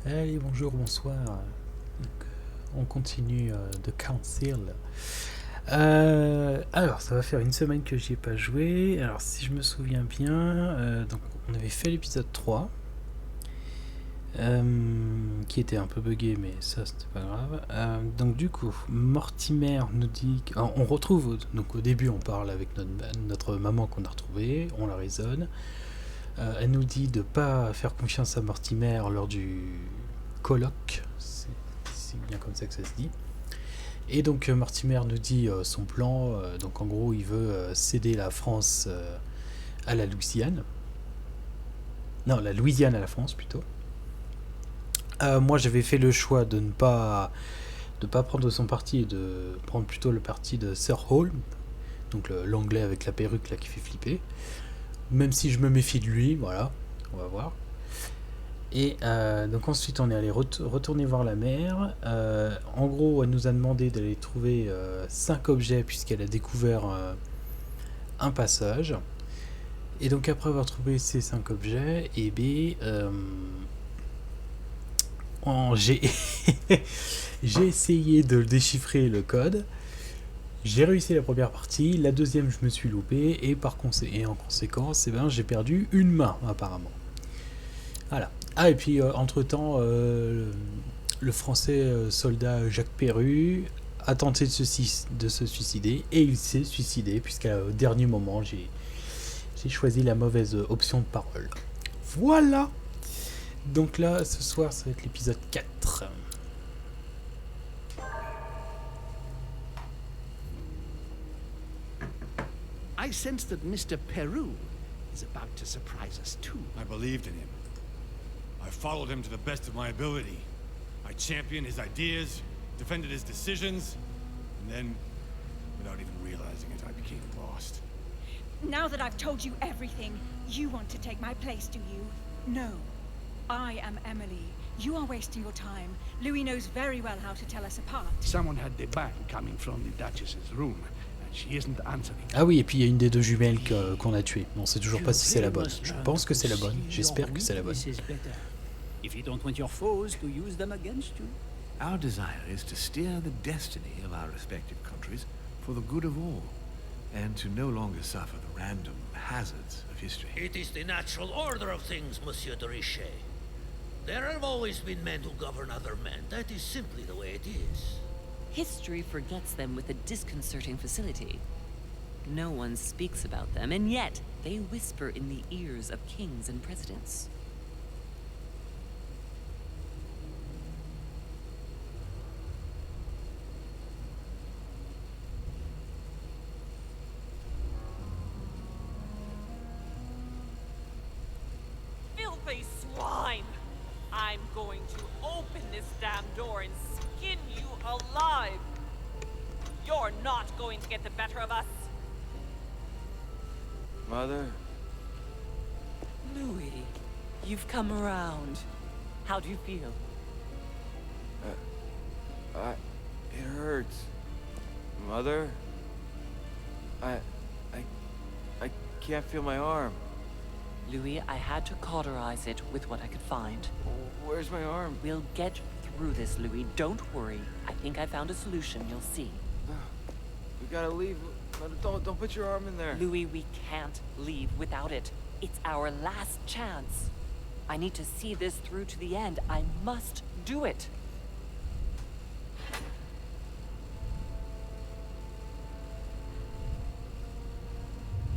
Allez, bonjour, bonsoir. Donc, on continue de Council. Alors, ça va faire une semaine que j'y ai pas joué. Alors, si je me souviens bien, donc on avait fait l'épisode 3, qui était un peu buggé, mais ça, c'était pas grave. Donc, du coup, Mortimer nous dit... on retrouve, donc au début, on parle avec notre maman qu'on a retrouvée, on la raisonne. Elle nous dit de pas faire confiance à Mortimer lors du colloque, c'est bien comme ça que ça se dit. Et donc Mortimer nous dit son plan, donc en gros il veut céder la France à la Louisiane. Non, la Louisiane à la France plutôt. Moi j'avais fait le choix de ne pas prendre son parti et de prendre plutôt le parti de Sir Holm, donc l'anglais avec la perruque là qui fait flipper. Même si je me méfie de lui, voilà, on va voir. Et donc ensuite on est allé retourner voir la mère. En gros elle nous a demandé d'aller trouver 5 objets puisqu'elle a découvert un passage. Et donc après avoir trouvé ces 5 objets, et j'ai j'ai essayé de déchiffrer le code. J'ai réussi la première partie, la deuxième je me suis loupé et en conséquence j'ai perdu une main apparemment. Voilà. Ah, et puis entre temps, le français soldat Jacques Perru a tenté de se suicider et il s'est suicidé, puisqu'au dernier moment, j'ai choisi la mauvaise option de parole. Voilà! Donc là, ce soir, ça va être l'épisode 4. I sense that Mr. Peru is about to surprise us too. I believed in him. I followed him to the best of my ability. I championed his ideas, defended his decisions, and then, without even realizing it, I became lost. Now that I've told you everything, you want to take my place, do you? No. I am Emily. You are wasting your time. Louis knows very well how to tell us apart. Someone had the bang coming from the Duchess's room, and she isn't answering. Ah oui, et puis il y a une des deux jumelles qu'on a tuées. On sait toujours pas si c'est la bonne. Je pense que c'est la bonne. J'espère que c'est la bonne. If you don't want your foes to use them against you. Our desire is to steer the destiny of our respective countries for the good of all, and to no longer suffer the random hazards of history. It is the natural order of things, Monsieur de Richet. There have always been men who govern other men. That is simply the way it is. History forgets them with a disconcerting facility. No one speaks about them, and yet they whisper in the ears of kings and presidents. Filthy swine! I'm going to open this damn door and skin you alive! You're not going to get the better of us! Mother? Louis, you've come around. How do you feel? It hurts. Mother? I can't feel my arm. Louis, I had to cauterize it with what I could find. Where's my arm? We'll get through this, Louis. Don't worry. I think I found a solution. You'll see. We gotta leave. Mother, don't put your arm in there. Louis, we can't leave without it. It's our last chance. I need to see this through to the end. I must do it.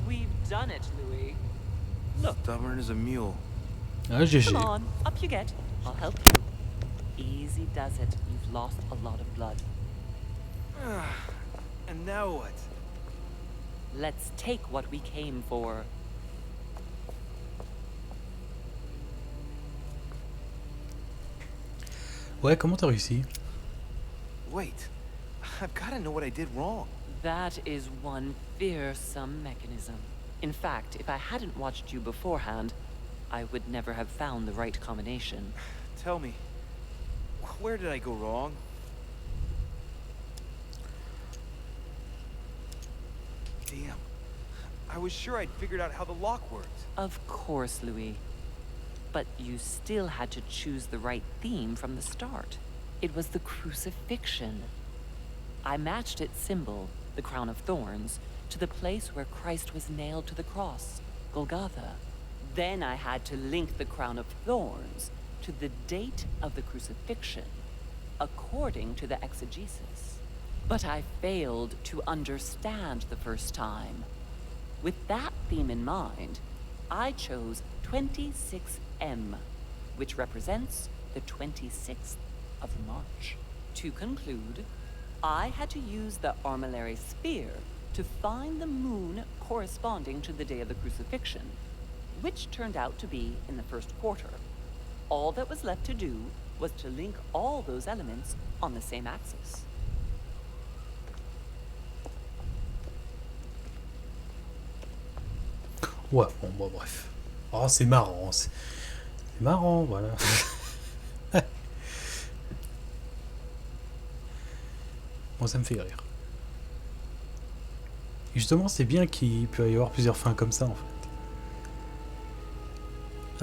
We've done it, Louis. Look. Stubborn as a mule. Ah, GG. Come on, up you get. I'll help you. Easy does it. You've lost a lot of blood. And now what? Let's take what we came for. Ouais, comment t'as réussi? Wait. I've gotta know what I did wrong. That is one fearsome mechanism. In fact, if I hadn't watched you beforehand, I would never have found the right combination. Tell me, where did I go wrong? Damn. I was sure I'd figured out how the lock worked. Of course, Louis. But you still had to choose the right theme from the start. It was the crucifixion. I matched its symbol, the crown of thorns, to the place where Christ was nailed to the cross, Golgotha. Then I had to link the crown of thorns to the date of the crucifixion, according to the exegesis. But I failed to understand the first time. With that theme in mind, I chose 26M, which represents the 26th of March. To conclude, I had to use the armillary sphere to find the moon corresponding to the day of the crucifixion, which turned out to be in the first quarter. All that was left to do was to link all those elements on the same axis. Ouais, bon, bah, bref. Oh, c'est marrant. C'est marrant, voilà. Bon, ça me fait rire. Et justement, c'est bien qu'il peut y avoir plusieurs fins comme ça, en fait.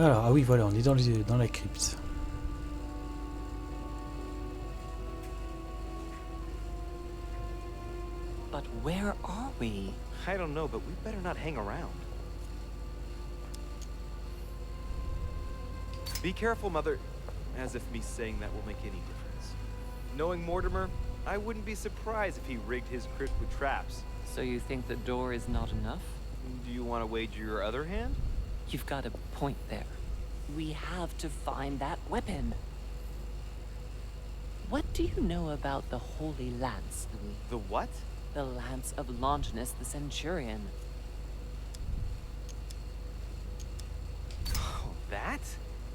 Alors, ah oui, voilà, on est dans la crypte. But where are we? I don't know, but we better not hang around. Be careful, Mother. As if me saying that will make any difference. Knowing Mortimer, I wouldn't be surprised if he rigged his crypt with traps. So you think the door is not enough? Do you want to wager your other hand? You've got a point there. We have to find that weapon. What do you know about the Holy Lance, Louis? The what? The Lance of Longinus the Centurion. Oh, that?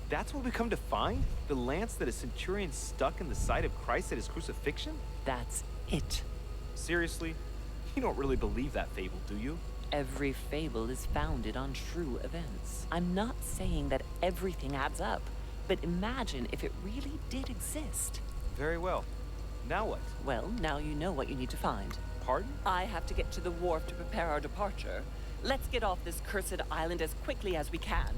That's what we come to find? The lance that a centurion stuck in the side of Christ at his crucifixion? That's it. Seriously? You don't really believe that fable, do you? Every fable is founded on true events. I'm not saying that everything adds up, but imagine if it really did exist. Very well. Now what? Well, now you know what you need to find. Pardon? I have to get to the wharf to prepare our departure. Let's get off this cursed island as quickly as we can.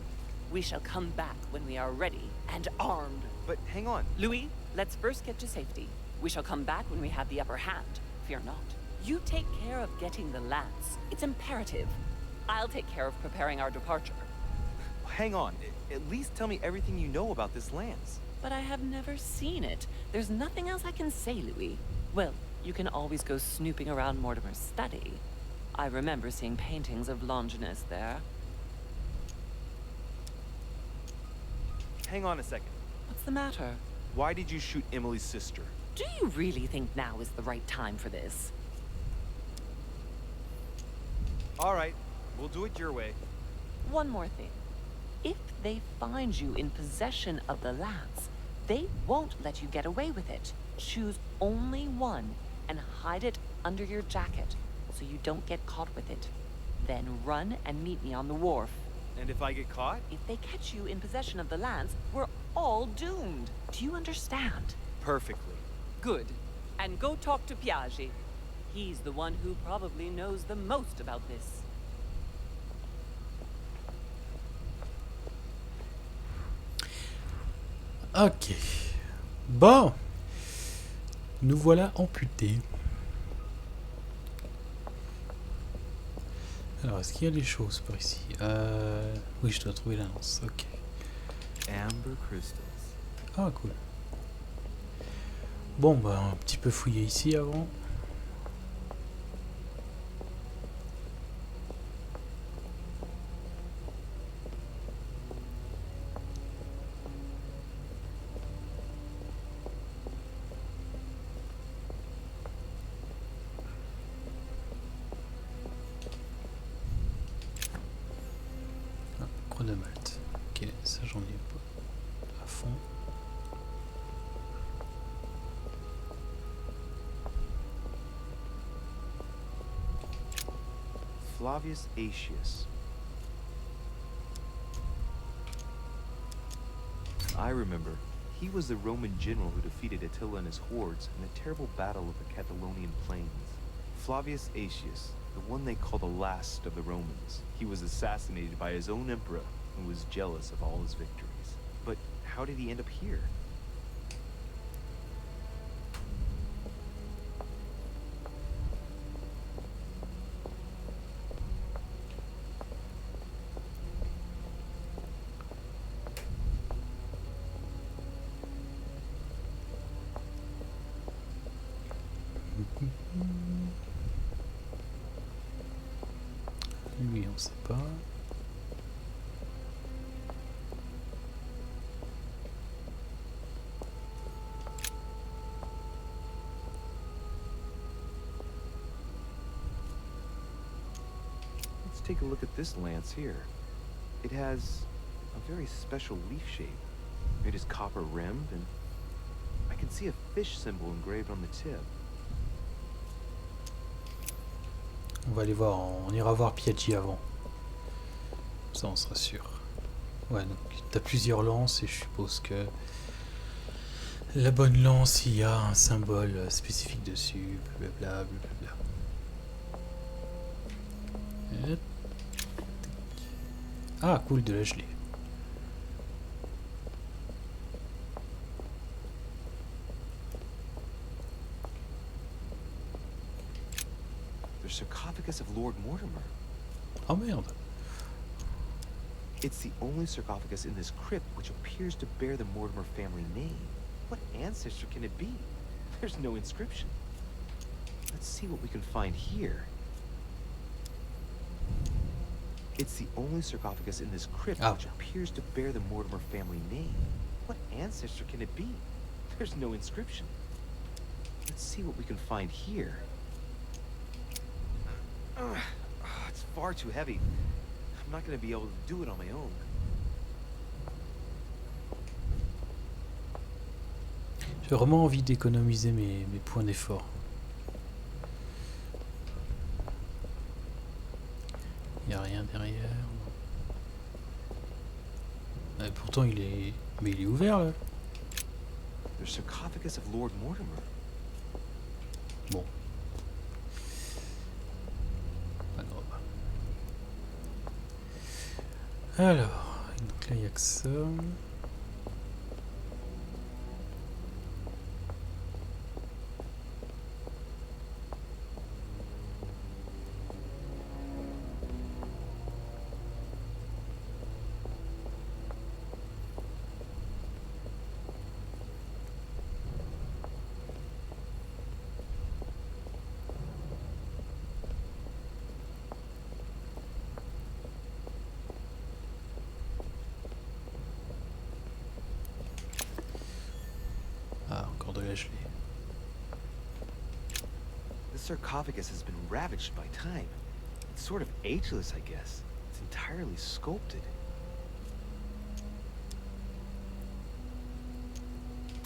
We shall come back when we are ready and armed. But hang on. Louis, let's first get to safety. We shall come back when we have the upper hand. Fear not. You take care of getting the lance. It's imperative. I'll take care of preparing our departure. Hang on. At least tell me everything you know about this lance. But I have never seen it. There's nothing else I can say, Louis. Well, you can always go snooping around Mortimer's study. I remember seeing paintings of Longinus there. Hang on a second. What's the matter? Why did you shoot Emily's sister? Do you really think now is the right time for this? All right. We'll do it your way. One more thing. If they find you in possession of the lance, they won't let you get away with it. Choose only one and hide it under your jacket so you don't get caught with it. Then run and meet me on the wharf. And if I get caught? If they catch you in possession of the lance, we're all doomed. Do you understand? Perfectly. Good. And go talk to Piaggi. He's the one who probably knows the most about this. Ok. Bon. Nous voilà amputés. Alors, est-ce qu'il y a des choses par ici? Oui, je dois trouver la lance. Ok. Amber crystals. Ah, cool. Bon, bah, un petit peu fouiller ici avant. De Malte. Ok, ça j'en ai pas à fond. Flavius Aetius. I remember. He was the Roman general who defeated Attila and his hordes in the terrible battle of the Catalonian plains. Flavius Aetius, the one they call the last of the Romans. He was assassinated by his own emperor, who was jealous of all his victories. But how did he end up here? Lui, on sait pas. Let's take a look at this lance here. It has a very special leaf shape. It is copper rimmed, and I can see a fish symbol engraved on the tip. On va aller voir, on ira voir Piaggi avant. Ça, on sera sûr. Ouais, donc t'as plusieurs lances et je suppose que la bonne lance, il y a un symbole spécifique dessus, blablabla, blablabla. Hop. Ah, cool, de la gelée. The sarcophagus of Lord Mortimer. Oh merde. It's the only sarcophagus in this crypt which appears to bear the Mortimer family name. What ancestor can it be? There's no inscription. Let's see what we can find here. It's the only sarcophagus in this crypt which appears to bear the Mortimer family name. What ancestor can it be? There's no inscription. Let's see what we can find here. It's far too heavy. I'm not going to be able to do it on my own. J'ai vraiment envie d'économiser mes points d'effort. Il n'y a rien derrière. Pourtant il est... Mais il est ouvert là. The sarcophagus of Lord Mortimer. Bon. Pas grave. Alors, donc là il n'y a que ça. Ah, encore de la gelée. The sarcophagus has been ravaged by time. It's sort of ageless, I guess. It's entirely sculpted.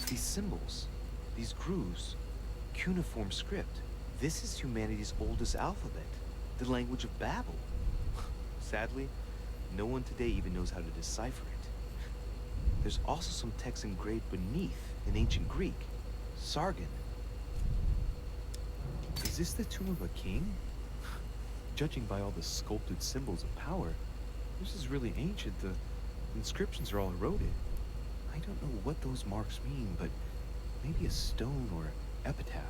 These symbols, these grooves, cuneiform script. This is humanity's oldest alphabet, the language of Babel. Sadly, no one today even knows how to decipher it. There's also some text engraved beneath in ancient Greek, Sargon. Is this the tomb of a king? Judging by all the sculpted symbols of power, this is really ancient. The inscriptions are all eroded. I don't know what those marks mean, but maybe a stone or epitaph.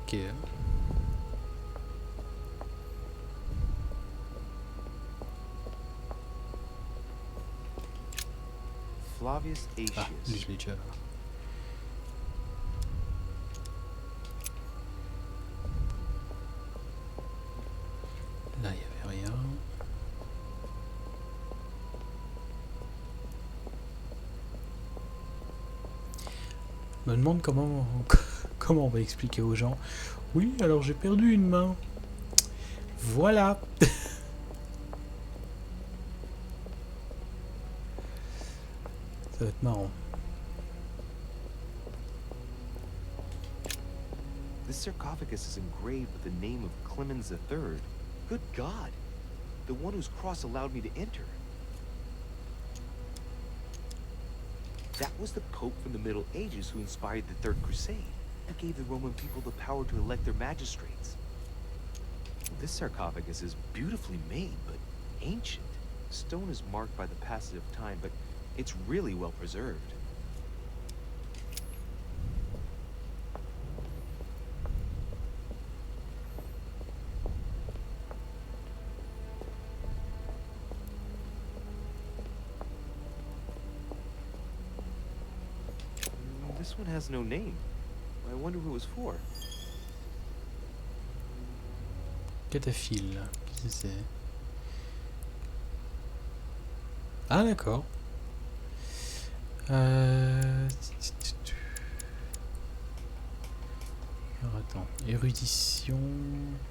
Ok. Flavius Ah, lui Aetius. je l'ai déjà. Là il n'y avait rien. Je me demande comment comment on va expliquer aux gens. Oui, alors j'ai perdu une main. Voilà. Ça va être marrant. This sarcophagus is engraved with the name of Clemens III. Good God! The one whose cross allowed me to enter. That was the Pope from the Middle Ages who inspired the Third Crusade, who gave the Roman people the power to elect their magistrates. This sarcophagus is beautifully made, but ancient. stone is marked by the passage of time, but it's really well preserved. This one has no name. I wonder who it was for. Cataphile, qui c'est? Ah d'accord. Alors attends, érudition...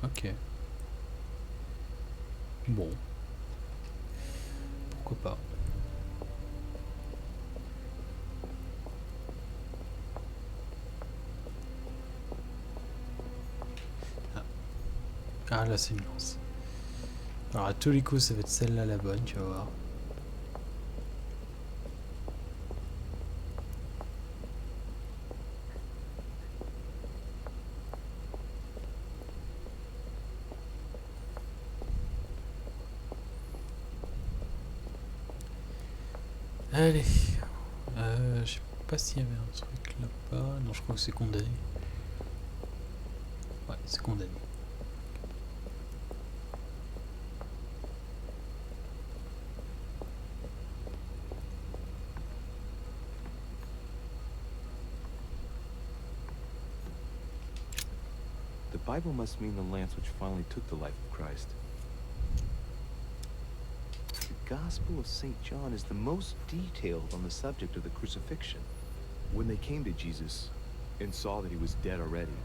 Ok. Bon. Pourquoi pas. Ah là c'est une lance. Alors à tous les coups ça va être celle-là la bonne, tu vas voir. Allez. Je sais pas s'il y avait un truc là-bas. Non, je crois que c'est condamné. Ouais, c'est condamné. The Bible must mean the lance which finally took the life of Christ. The Gospel of St. John is the most detailed on the subject of the crucifixion. When they came to Jesus and saw that he was dead already,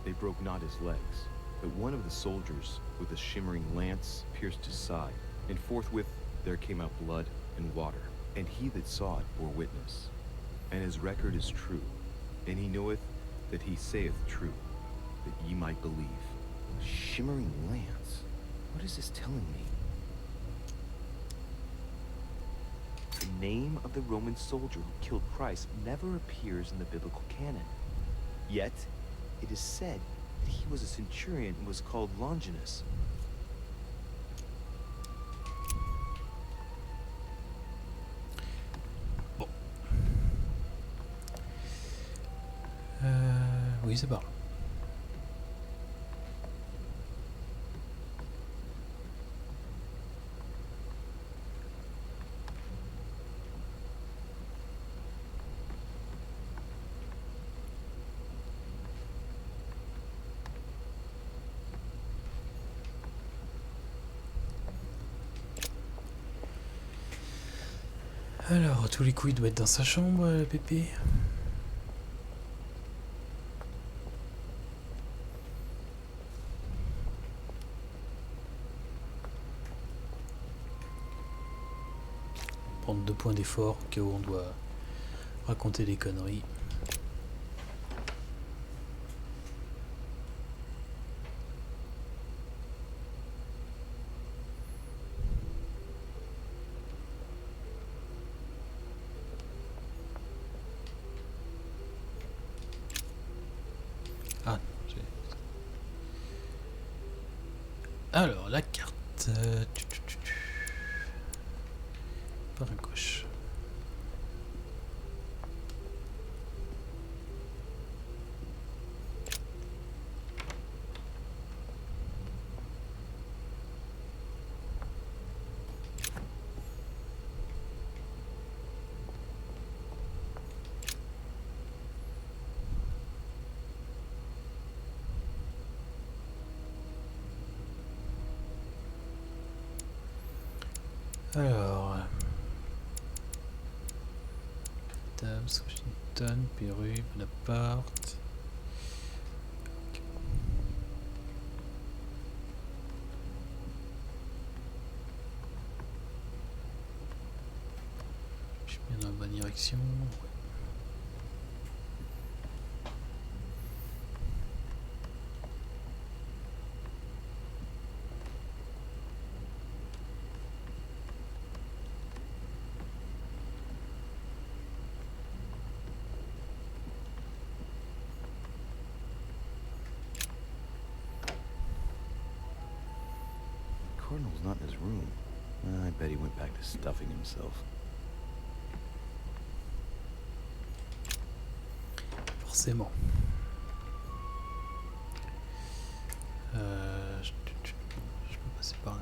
they broke not his legs, but one of the soldiers with a shimmering lance pierced his side, and forthwith there came out blood and water. And he that saw it bore witness, and his record is true, and he knoweth that he saith true, that ye might believe. A shimmering lance? What is this telling me? The name of the Roman soldier who killed Christ never appears in the biblical canon. Yet, it is said that he was a centurion and was called Longinus. Bon. Oui, c'est par là. Alors, à tous les coups, il doit être dans sa chambre, Pépé. Prendre 2 points d'effort au cas où on doit raconter des conneries. Ah, alors, la carte... Par à gauche. Alors... Washington, Pérou, Bonaparte. Okay. Je suis bien dans la bonne direction. Ouais. Cardinal's not in his room. I bet he went back to stuffing himself. Forcément. Je peux passer par là.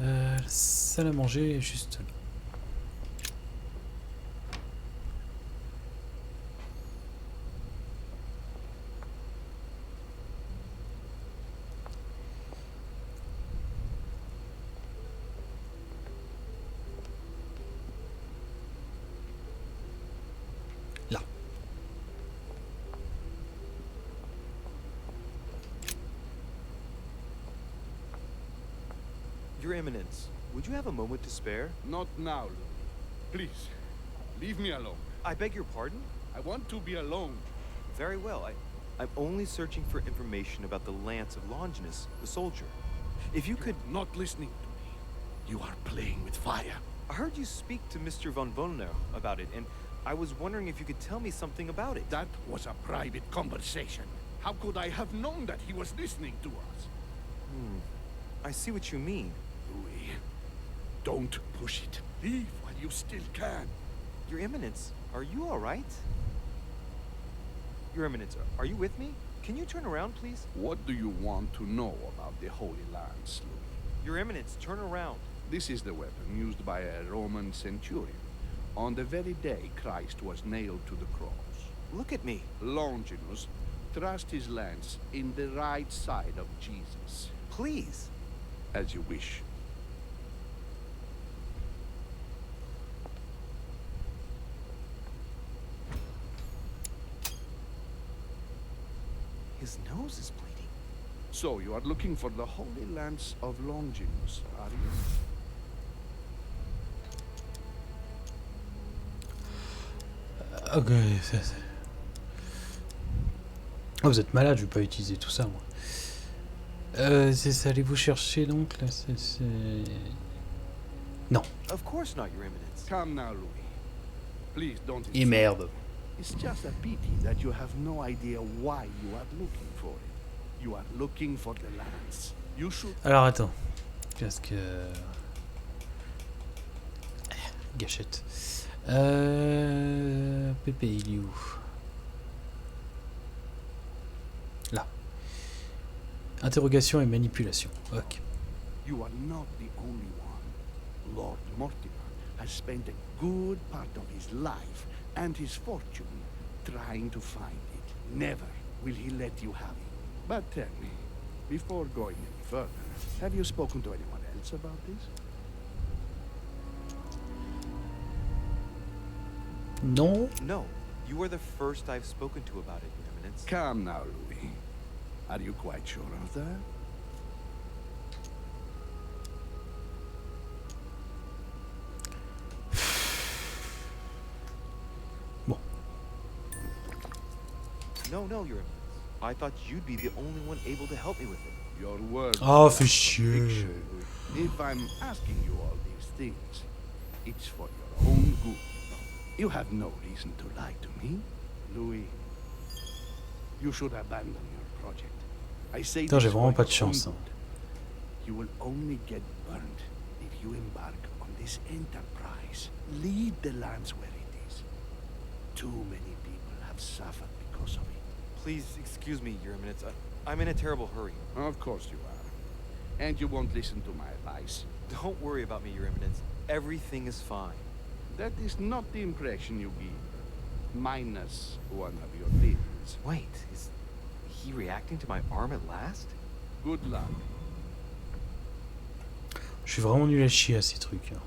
La salle à manger est juste là. Là. Your Eminence, would you have a moment to spare? Not now, Louis. Please, leave me alone. I beg your pardon? I want to be alone. Very well. I'm only searching for information about the lance of Longinus, the soldier. If you could... You're not listening to me. You are playing with fire. I heard you speak to Mr. von Wollner about it, and I was wondering if you could tell me something about it. That was a private conversation. How could I have known that he was listening to us? I see what you mean. Louis, don't push it. Leave while you still can. Your Eminence, are you all right? Your Eminence, are you with me? Can you turn around, please? What do you want to know about the Holy Lance, Louis? Your Eminence, turn around. This is the weapon used by a Roman centurion on the very day Christ was nailed to the cross. Look at me. Longinus thrust his lance in the right side of Jesus. Please. As you wish. His nose is bleeding. So you are looking for the Holy Lance of Longinus, are you? Ok, oh, vous êtes malade, je vais pas utiliser tout ça moi. C'est ça, allez-vous chercher donc là, c'est... Non. Of course not, Your Eminence. Come now, Louis. Please don't Et insult. merde. It's just a pity that you have no idea why you are looking for it. You are looking for the lance. You should... Alors attends, parce que... Gâchette. Pépé, il est où? Là. Interrogation et manipulation. Ok. You are not the only one. Lord Mortimer has spent a good part of his life and his fortune trying to find it. Never will he let you have it. But tell me, before going any further, have you spoken to anyone else about this? Non. No. You are the first I've spoken to about it, Your Eminence. Come now, Louis. Are you quite sure of that? Bon. No, Your Eminence. I thought you'd be the only one able to help me with it. Your word. Oh, fais chier. Fiction. If I'm asking you all these things, it's for your own good. You have no reason to lie to me, Louis. You should abandon your project. I say Putain, j'ai this vraiment for pas de your own chance. Hein. good. You will only get burned if you embark on this enterprise. Leave the lands where it is. Too many people have suffered because of it. Please excuse me, Your Eminence. I'm in a terrible hurry. Of course you are. And you won't listen to my advice. Don't worry about me, Your Eminence. Everything is fine. That is not the impression you give. Minus one of your limbs. Wait, is he reacting to my arm at last? Good luck. Je suis vraiment nul à chier à ces trucs. Hein.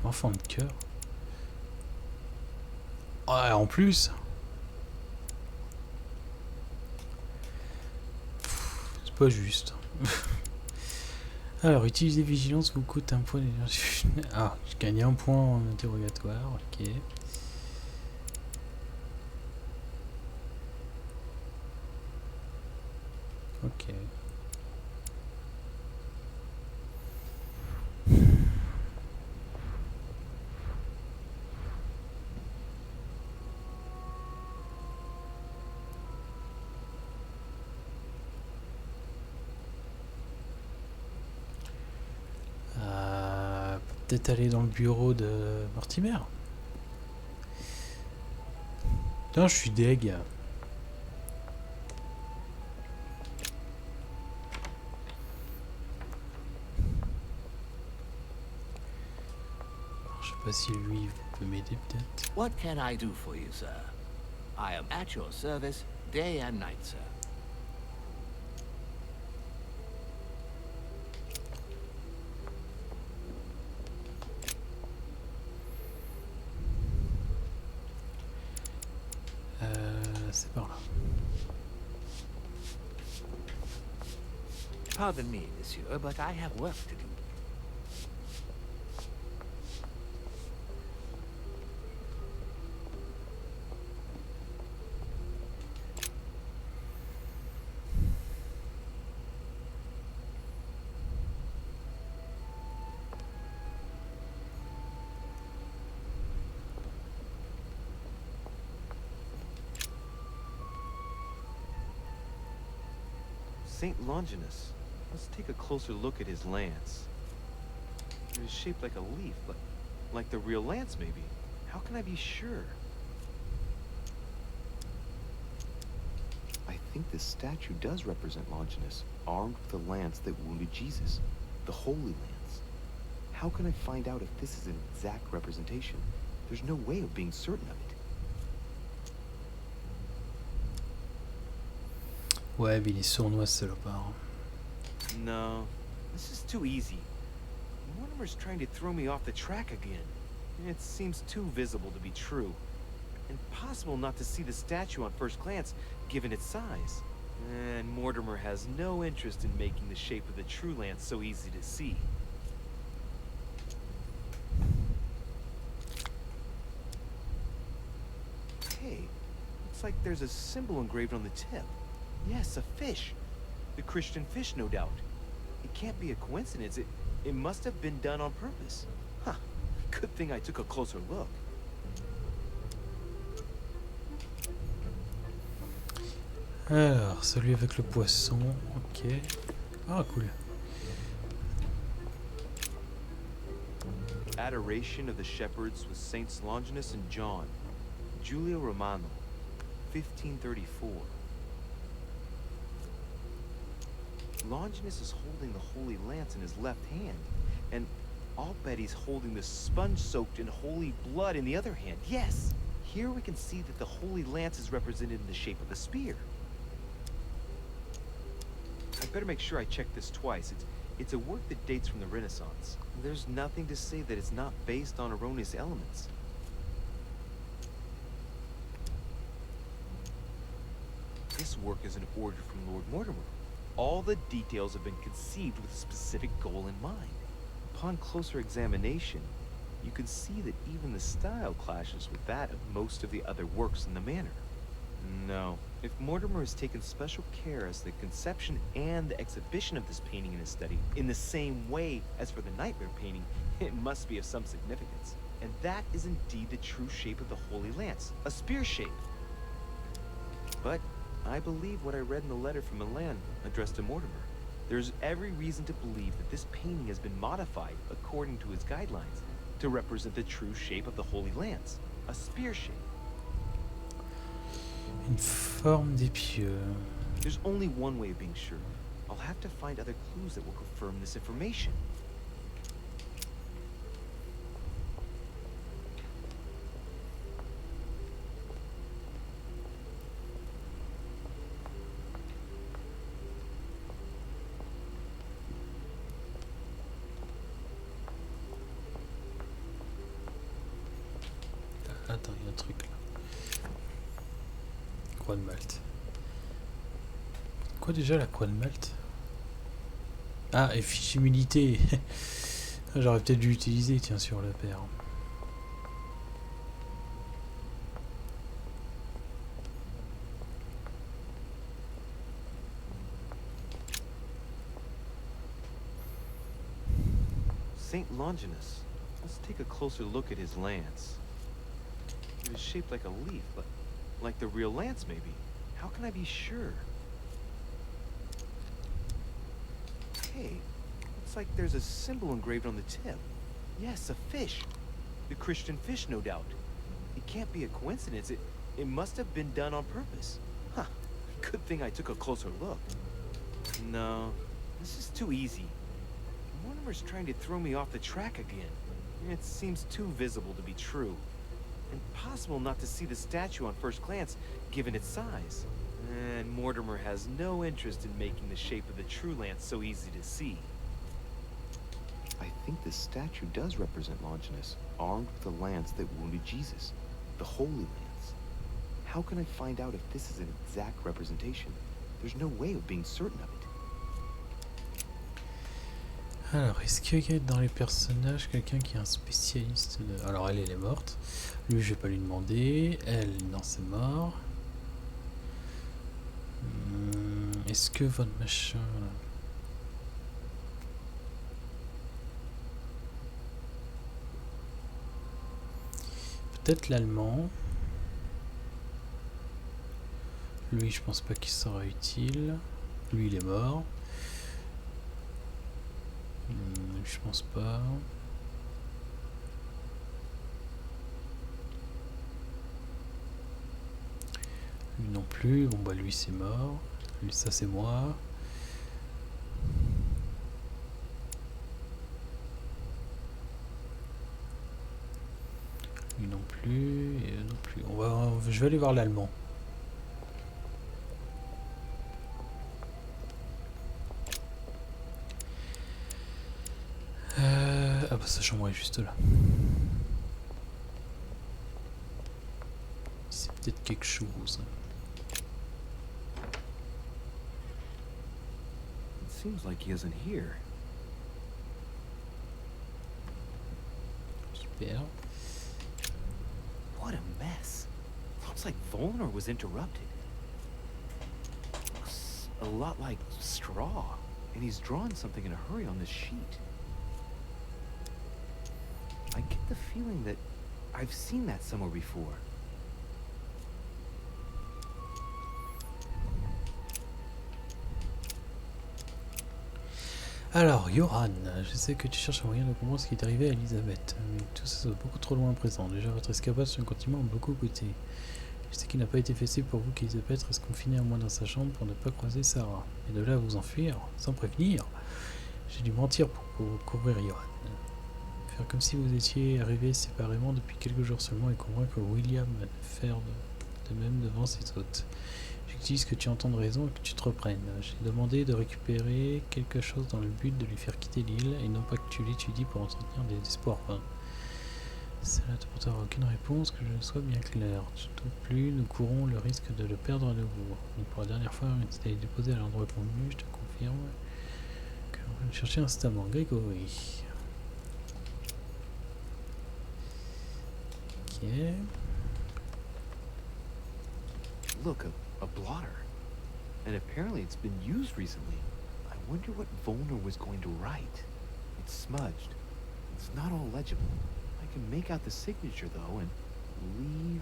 Enfant de cœur. Ouais, en plus. C'est pas juste. Alors, utiliser vigilance vous coûte un point d'énergie. Ah, je gagne un point en interrogatoire, ok. Ok. Peut-être aller dans le bureau de Mortimer. Putain, je suis deg. Alors, je sais pas si lui peut m'aider peut-être. What can I do for you, sir? I am at your service day and night, sir. C'est par là. Pardon me, monsieur, but I have work to do. Saint Longinus. Let's take a closer look at his lance. It is shaped like a leaf, like the real lance, maybe. How can I be sure? I think this statue does represent Longinus, armed with a lance that wounded Jesus, the Holy Lance. How can I find out if this is an exact representation? There's no way of being certain of it. Ouais, mais il est sournois ce salopard. No, this is too easy. Mortimer's trying to throw me off the track again. It seems too visible to be true. Impossible not to see the statue on first glance, given its size. And Mortimer has no interest in making the shape of the true lance so easy to see. Hey, looks like there's a symbol engraved on the tip. Yes, a fish. The Christian fish, no doubt. It can't be a coincidence. It must have been done on purpose. Huh. Good thing I took a closer look. Alors, celui avec le poisson, ok. Ah, cool. Adoration of the Shepherds with Saints Longinus and John. Giulio Romano, 1534. Longinus is holding the Holy Lance in his left hand, and I'll bet he's holding the sponge-soaked in holy blood in the other hand. Yes! Here we can see that the Holy Lance is represented in the shape of a spear. I'd better make sure I check this twice. It's a work that dates from the Renaissance. There's nothing to say that it's not based on erroneous elements. This work is an order from Lord Mortimer. All the details have been conceived with a specific goal in mind. Upon closer examination, you can see that even the style clashes with that of most of the other works in the manor. No, if Mortimer has taken special care as the conception and the exhibition of this painting in his study in the same way as for the Nightmare painting, it must be of some significance. And that is indeed the true shape of the Holy Lance, a spear shape. But I believe what I read in the letter from Milan addressed to Mortimer. There's every reason to believe that this painting has been modified according to his guidelines to represent the true shape of the Holy Lance, a spear shape. Une forme d'épieu. There's only one way of being sure. I'll have to find other clues that will confirm this information. Attends, il y a un truc là. Croix de Malte. Quoi déjà la croix de Malte? Ah, efficimilité. J'aurais peut-être dû l'utiliser, tiens, sur la paire. Saint Longinus. Let's take a closer look at his lance. It is shaped like a leaf, but like the real lance, maybe. How can I be sure? Hey, looks like there's a symbol engraved on the tip. Yes, a fish. The Christian fish, no doubt. It can't be a coincidence. It must have been done on purpose. Huh. Good thing I took a closer look. No, this is too easy. Mortimer's trying to throw me off the track again. It seems too visible to be true. Impossible not to see the statue on first glance, given its size. And Mortimer has no interest in making the shape of the true lance so easy to see. I think this statue does represent Longinus, armed with a lance that wounded Jesus, the Holy Lance. How can I find out if this is an exact representation? There's no way of being certain of it. Alors, est-ce qu'il y a dans les personnages quelqu'un qui est un spécialiste de... Alors, elle est morte. Lui, je vais pas lui demander. Elle, non, c'est mort. Est-ce que votre machin... Peut-être l'allemand. Lui, je pense pas qu'il sera utile. Lui, il est mort. Je pense pas. Lui non plus. Bon bah lui c'est mort. Lui ça c'est moi. Lui non plus. Et non plus. Je vais aller voir l'allemand. Ah bah sa chambre est juste là. C'est peut-être quelque chose. It seems like he isn't here. Super. What a mess. Looks like Volner was interrupted. Looks a lot like straw. And he's drawn something in a hurry on this sheet. I get the feeling that I've seen that somewhere before. Alors, Johan, je sais que tu cherches un moyen de comprendre ce qui est arrivé à Elisabeth, mais tout ça c'est beaucoup trop loin à présent. Déjà, votre escapade sur un continent a beaucoup coûté. Je sais qu'il n'a pas été facile pour vous qu'Elisabeth reste confinée à moi dans sa chambre pour ne pas croiser Sarah. Et de là à vous enfuir, sans prévenir, j'ai dû mentir pour couvrir Johan. Faire comme si vous étiez arrivés séparément depuis quelques jours seulement et convaincre William de faire de même devant ses hôtes. J'utilise que tu entends de raison et que tu te reprennes. J'ai demandé de récupérer quelque chose dans le but de lui faire quitter l'île et non pas que tu l'étudies pour entretenir des espoirs vains. Cela te portera aucune réponse, que je sois bien clair. Tout plus, nous courons le risque de le perdre à nouveau. Donc pour la dernière fois, il est déposé à l'endroit convenu, je te confirme que on va le chercher instamment. Grégory. Ok. Look, a blotter. And apparently it's been used recently. I wonder what Volner was going to write. It's smudged. It's not all legible. I can make out the signature though, and leave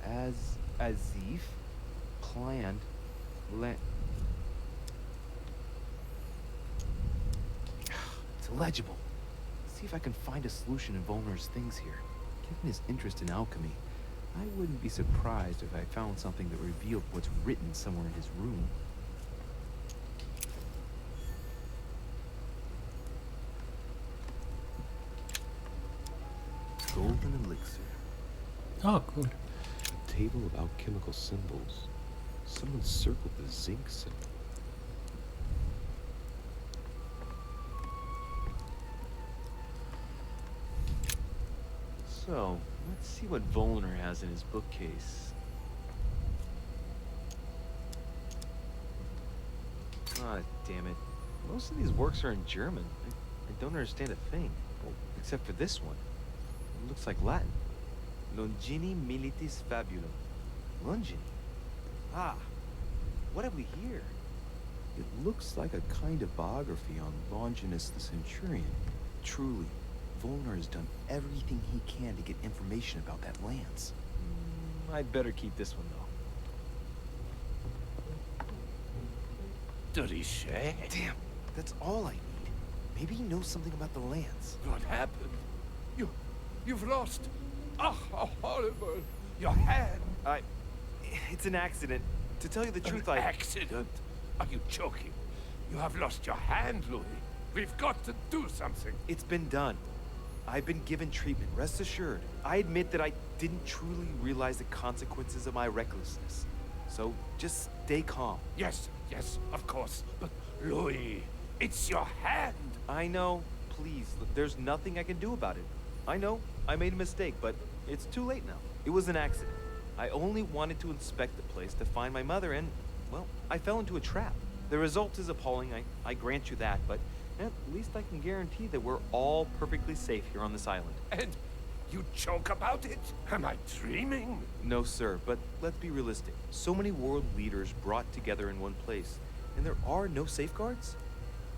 as if planned. It's illegible. See if I can find a solution in Volner's things here. Given his interest in alchemy, I wouldn't be surprised if I found something that revealed what's written somewhere in his room. Golden elixir. Oh, cool. A table of alchemical symbols. Someone circled the zinc symbol. So, let's see what Volner has in his bookcase. Ah, damn it. Most of these works are in German. I don't understand a thing. Well, except for this one. It looks like Latin. Longini militis fabulum. Longini? Ah, what have we here? It looks like a kind of biography on Longinus the Centurion. Truly, Volner has done everything he can to get information about that lance. I'd better keep this one, though. Richet? Damn, that's all I need. Maybe he knows something about the lance. What happened? You've lost. Ah, how horrible. Your hand. It's an accident. To tell you the truth, Accident? Are you joking? You have lost your hand, Louis. We've got to do something. It's been done. I've been given treatment, rest assured. I admit that I didn't truly realize the consequences of my recklessness. So, just stay calm. Yes, of course. But, Louis, it's your hand. I know. Please, look, there's nothing I can do about it. I know, I made a mistake, but it's too late now. It was an accident. I only wanted to inspect the place to find my mother and, well, I fell into a trap. The result is appalling, I grant you that, but at least I can guarantee that we're all perfectly safe here on this island. And you joke about it? Am I dreaming? No, sir, but let's be realistic. So many world leaders brought together in one place, and there are no safeguards?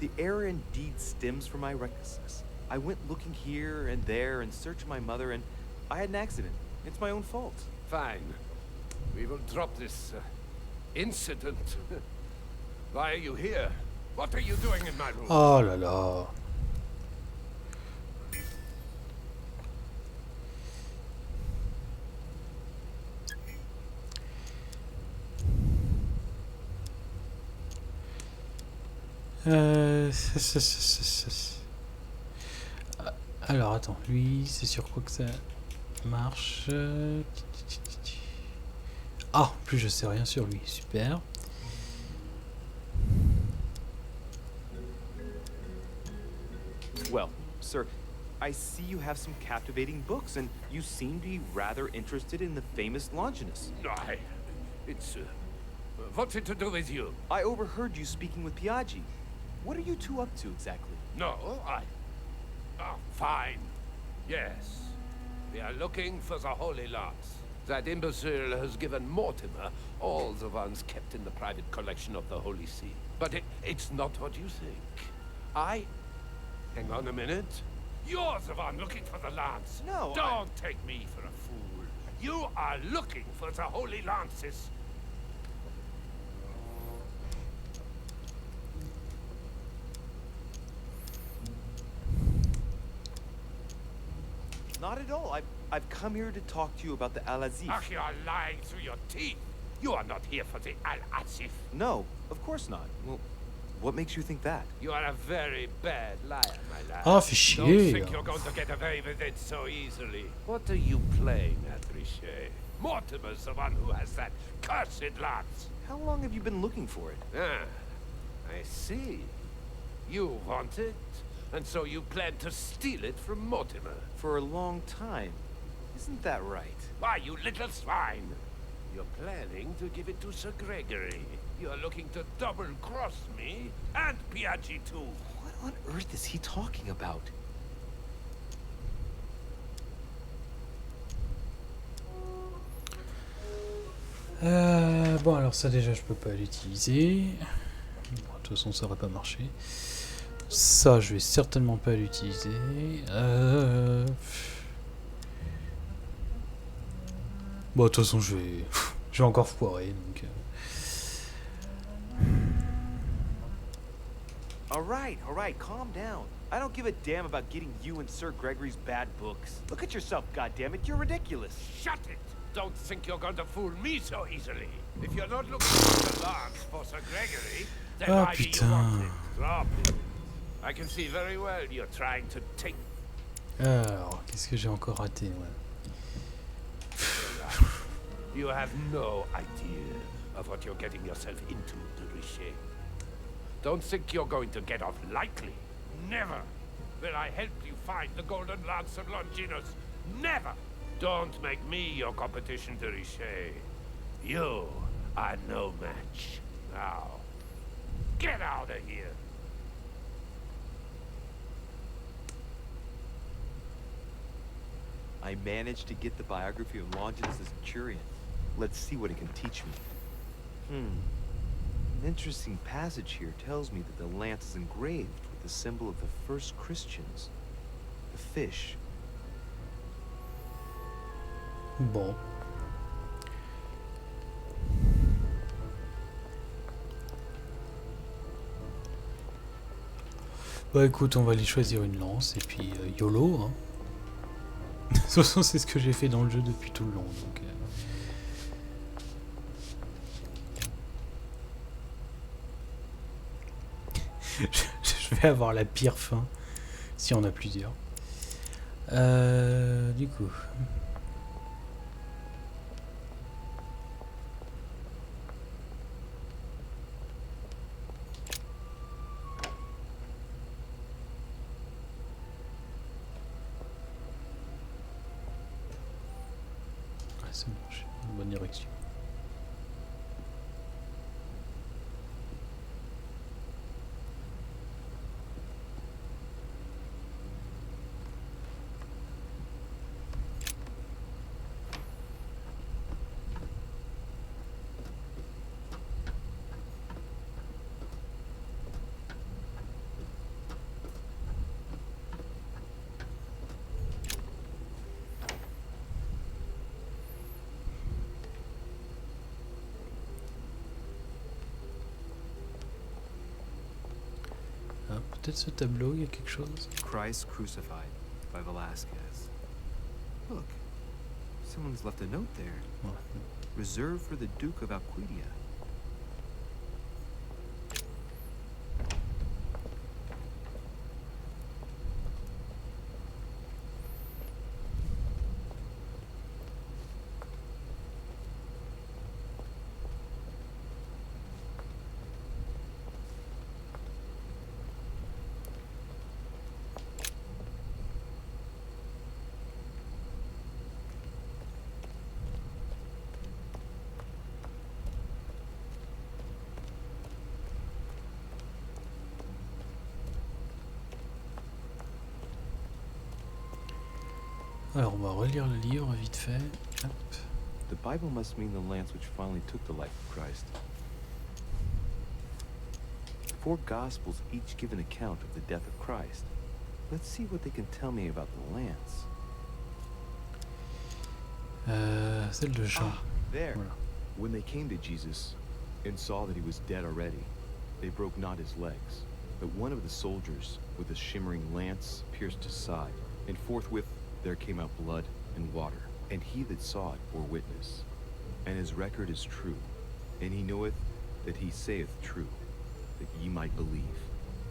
The error indeed stems from my recklessness. I went looking here and there in search of my mother, and I had an accident. It's my own fault. Fine. We will drop this incident. Why are you here? What are you doing in my room? Oh là là. Alors attends, lui, c'est sur quoi que ça marche? Ah, en plus je sais rien sur lui, super. Well, sir, I see you have some captivating books, and you seem to be rather interested in the famous Longinus. It's... what's it to do with you? I overheard you speaking with Piaggi. What are you two up to exactly? No, Oh, fine. Yes. We are looking for the Holy Lance. That imbecile has given Mortimer all the ones kept in the private collection of the Holy See. But it's not what you think. Hang on a minute. You're the one looking for the lance. No, Don't take me for a fool. You are looking for the Holy Lances. Not at all. I've come here to talk to you about the Al-Azif. Ach, you are lying through your teeth. You are not here for the Al-Azif. No, of course not. Well, what makes you think that? You are a very bad liar, my lad. Ah, fais chier. Don't think you're going to get away with it so easily. What are you playing at, Richet? Mortimer's the one who has that cursed lance. How long have you been looking for it? Ah, I see. You want it, and so you plan to steal it from Mortimer. For a long time. Isn't that right? Why, you little swine! You're planning to give it to Sir Gregory. You're looking to double-cross me, and Piaggi too. What on earth is he talking about? Bon, alors ça déjà je peux pas l'utiliser. Bon, de toute façon ça aurait pas marché. Ça je vais certainement pas l'utiliser. Bon, de toute façon je vais encore foirer donc. All right, calm down. I don't give a damn about getting you and Sir Gregory's bad books. Look at yourself, goddammit, you're ridiculous. Shut it! Don't think you're going to fool me so easily. If you're not looking for the lance for Sir Gregory, then maybe you want it. Drop it. I can see very well you're trying to take... Alors, qu'est-ce que j'ai encore raté, ouais. You have no idea of what you're getting yourself into, de Richet. Don't think you're going to get off lightly. Never will I help you find the Golden Lance of Longinus. Never! Don't make me your competition, de Richet. You are no match. Now, get out of here. I managed to get the biography of Longinus the Centurion. Let's see what it can teach me. An interesting passage here tells me that the lance is engraved with the symbol of the first Christians. fish. Bon. Bah écoute, on va aller choisir une lance et puis YOLO, hein. De toute façon, c'est ce que j'ai fait dans le jeu depuis tout le long, donc... je vais avoir la pire fin, si on a plusieurs. Du coup... c'est bon, je suis dans la bonne direction. Peut-être ce tableau, il y a quelque chose. Christ crucified by Velasquez. Look, someone's left a note there. Ouais. Reserved for the Duke of Alquidia. Alors on va relire le livre vite fait. Hop. The Bible must mean the lance which finally took the life of Christ. 4 Gospels each give an account of the death of Christ. Let's see what they can tell me about the lance. Celle de Jean. There. Voilà. When they came to Jesus and saw that he was dead already, they broke not his legs. But one of the soldiers with a shimmering lance pierced his side, and forthwith there came out blood and water. And he that saw it bore witness. And his record is true. And he knoweth that he saith true, that ye might believe.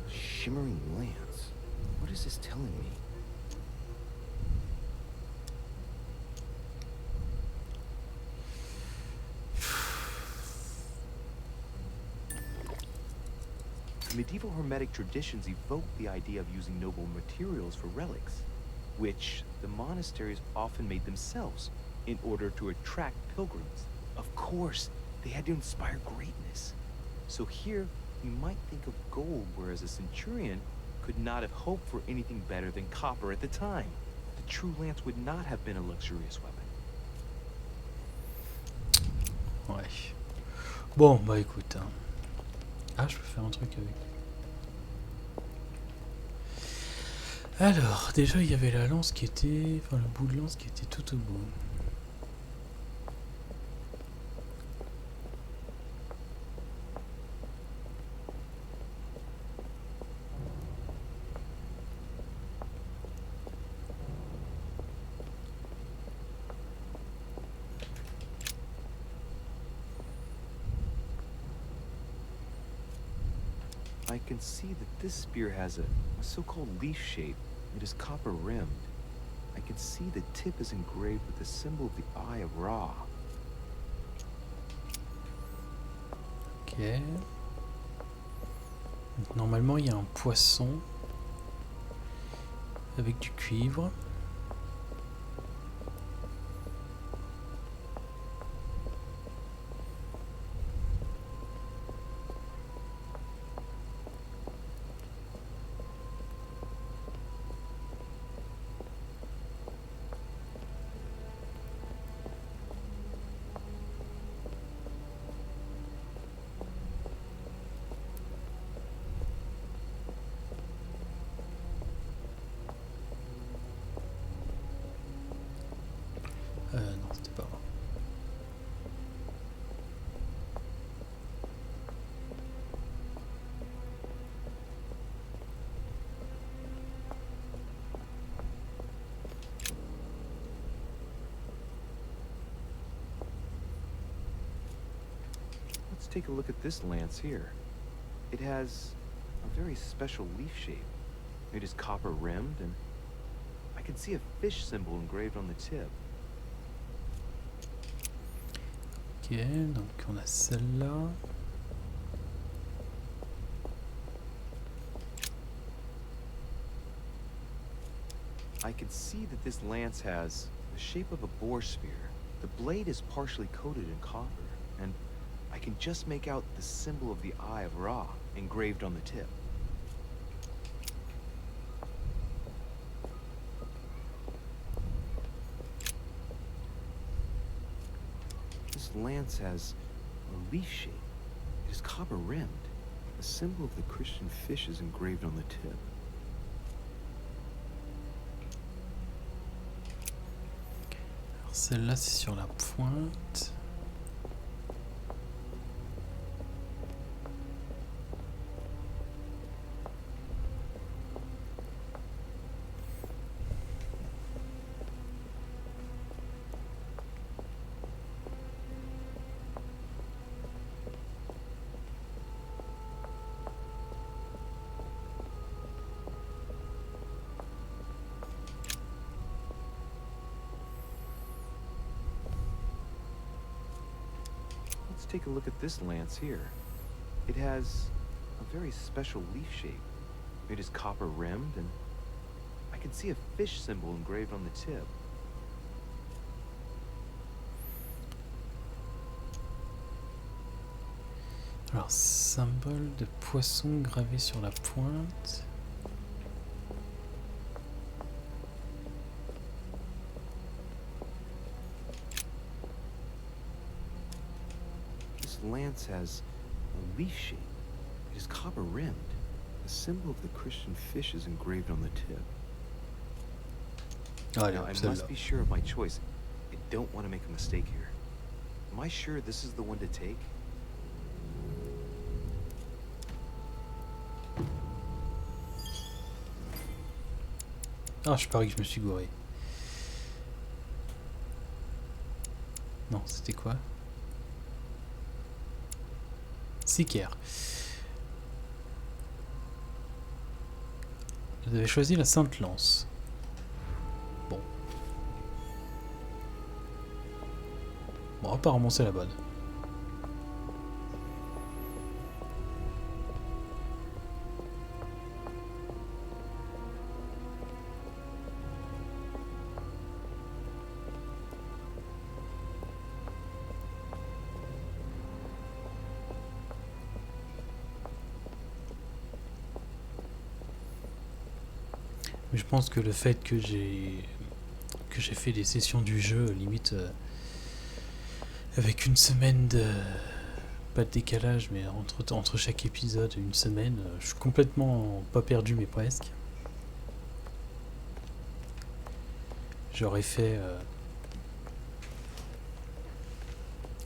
A shimmering lance? What is this telling me? Medieval Hermetic traditions evoke the idea of using noble materials for relics, which the monasteries often made themselves in order to attract pilgrims. Of course, they had to inspire greatness. So here, we might think of gold, whereas a centurion could not have hoped for anything better than copper at the time. The true lance would not have been a luxurious weapon. Ouais. Bon, bah écoute. Hein. Ah, je peux faire un truc avec. Alors, déjà, il y avait la lance qui était... Enfin, le bout de lance qui était tout au bout. I can see that this spear has a so-called leaf shape. It is copper rimmed. I can see the tip is engraved with the symbol of the Eye of Ra. Ok. Donc, normalement, il y a un poisson avec du cuivre. c'était pas grave. Let's take a look at this lance here. It has a very special leaf shape. It is copper rimmed, and I can see a fish symbol engraved on the tip. Ok, donc on a celle-là. I can see that this lance has the shape of a boar spear. The blade is partially coated in copper, and I can just make out the symbol of the Eye of Ra engraved on the tip. This lance has a leaf shape. It is copper rimmed. The symbol of the Christian fish is engraved on the tip. Alors celle-là c'est sur la pointe. Let's take a look at this lance here. It has a very special leaf shape. It is copper rimmed, and I can see a fish symbol engraved on the tip. Alors symbole de poisson gravé sur la pointe. This lance has a leaf shape. It is copper rimmed. The symbol of the Christian fish is engraved on the tip. Allez, Now, I celle-là. must be sure of my choice. I don't want to make a mistake here. Am I sure this is the one to take? Ah, je parie que je me suis gouré. Non, c'était quoi? Sicaire. Vous avez choisi la Sainte Lance. Bon. Bon, apparemment c'est la bonne. Mais je pense que le fait que j'ai fait des sessions du jeu limite avec une semaine de pas de décalage mais entre chaque épisode une semaine, je suis complètement pas perdu mais presque. J'aurais fait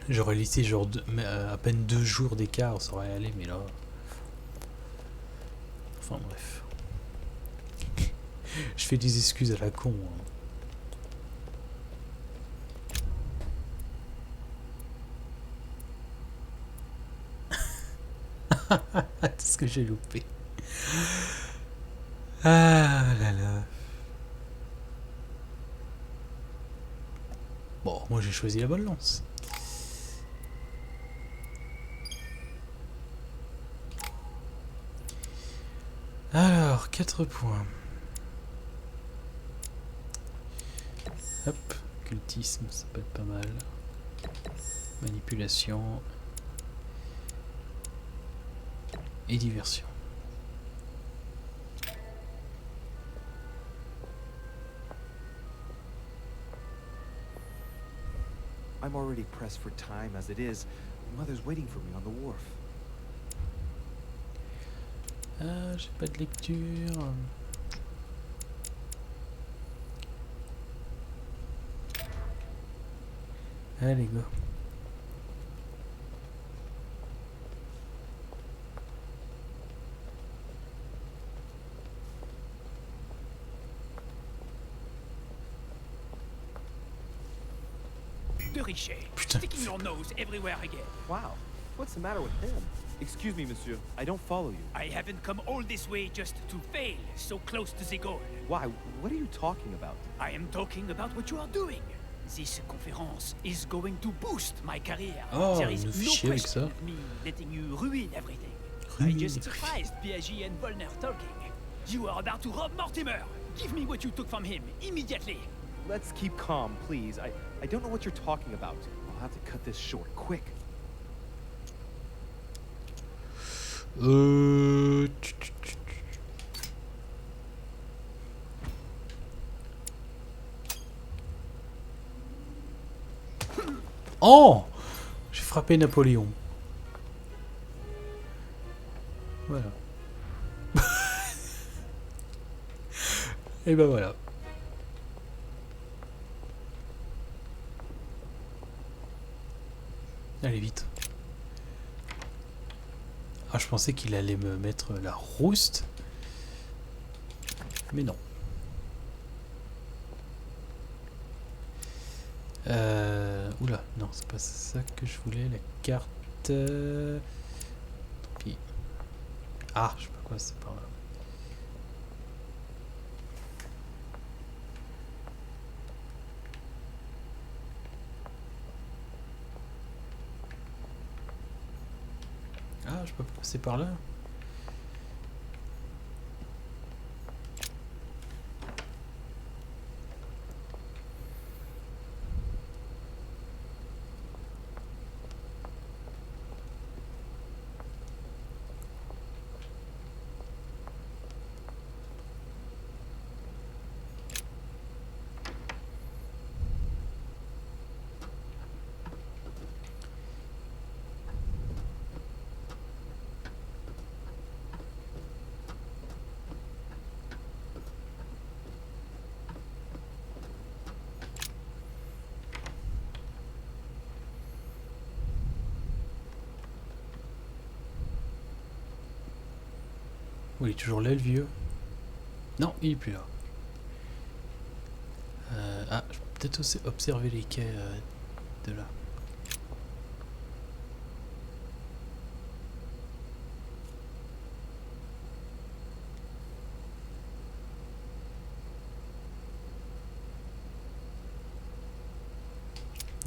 j'aurais laissé genre à peine 2 jours d'écart, ça aurait allé, mais là enfin bref. Je fais des excuses à la con. Hein. Tout ce que j'ai loupé. Ah là là. Bon, moi j'ai choisi la bonne lance. Alors, 4 points. Hop, occultisme, ça peut être pas mal. Manipulation. Et diversion. I'm already pressed for time as it is. Mother's waiting for me on the wharf. Ah, j'ai pas de lecture. Allez, go. De Richet, Putain. sticking your nose everywhere again. Wow. What's the matter with him? Excuse me, monsieur. I don't follow you. I haven't come all this way just to fail so close to the goal. Why? What are you talking about? I am talking about what you are doing. This conference is going to boost my career. Oh, There is nous fait no chier avec question ça. of me letting you ruin everything. I Ruin just everything. surprised Piaget and Volner talking. You are about to rob Mortimer. Give me what you took from him immediately. Let's keep calm, please. I don't know what you're talking about. I'll have to cut this short, quick. Oh! J'ai frappé Napoléon. Voilà. Et ben voilà. Allez, vite. Ah, je pensais qu'il allait me mettre la rouste. Mais non. Oula, non, c'est pas ça que je voulais. La carte. Tant pis. Ah, je sais pas quoi, c'est par là. Ah, je peux passer par là. Oui, il est toujours là, le vieux. Non, il est plus là. Ah, je peux peut-être aussi observer les quais de là.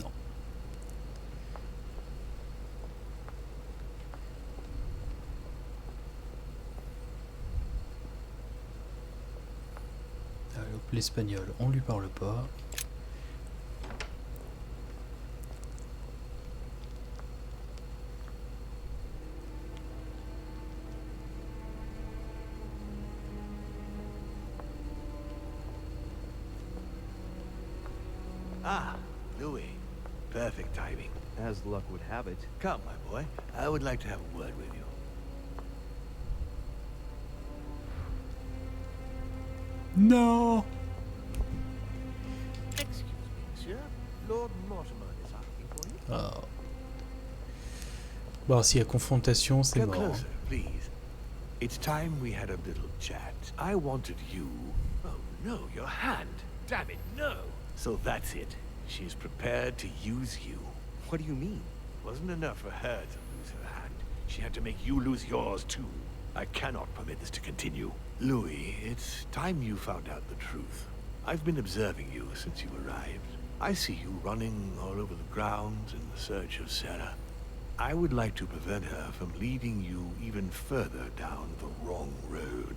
Non. Allez, hop, l'espagnol, on lui parle pas. Ah, Louis. Perfect timing. As luck would have it. Come, my boy. I would like to have a word with you. Non. Excuse me, monsieur. Lord Mortimer is asking for you. Ah. Bon, s'il y a confrontation, c'est Come mort. closer, please. It's time we had a little chat. I wanted you... Oh, no, your hand. Damn it, no. So that's it. She's prepared to use you. What do you mean? Wasn't enough for her to lose her hand. She had to make you lose yours, too. I cannot permit this to continue. Louis, it's time you found out the truth. I've been observing you since you arrived. I see you running all over the grounds in the search of Sarah. I would like to prevent her from leading you even further down the wrong road.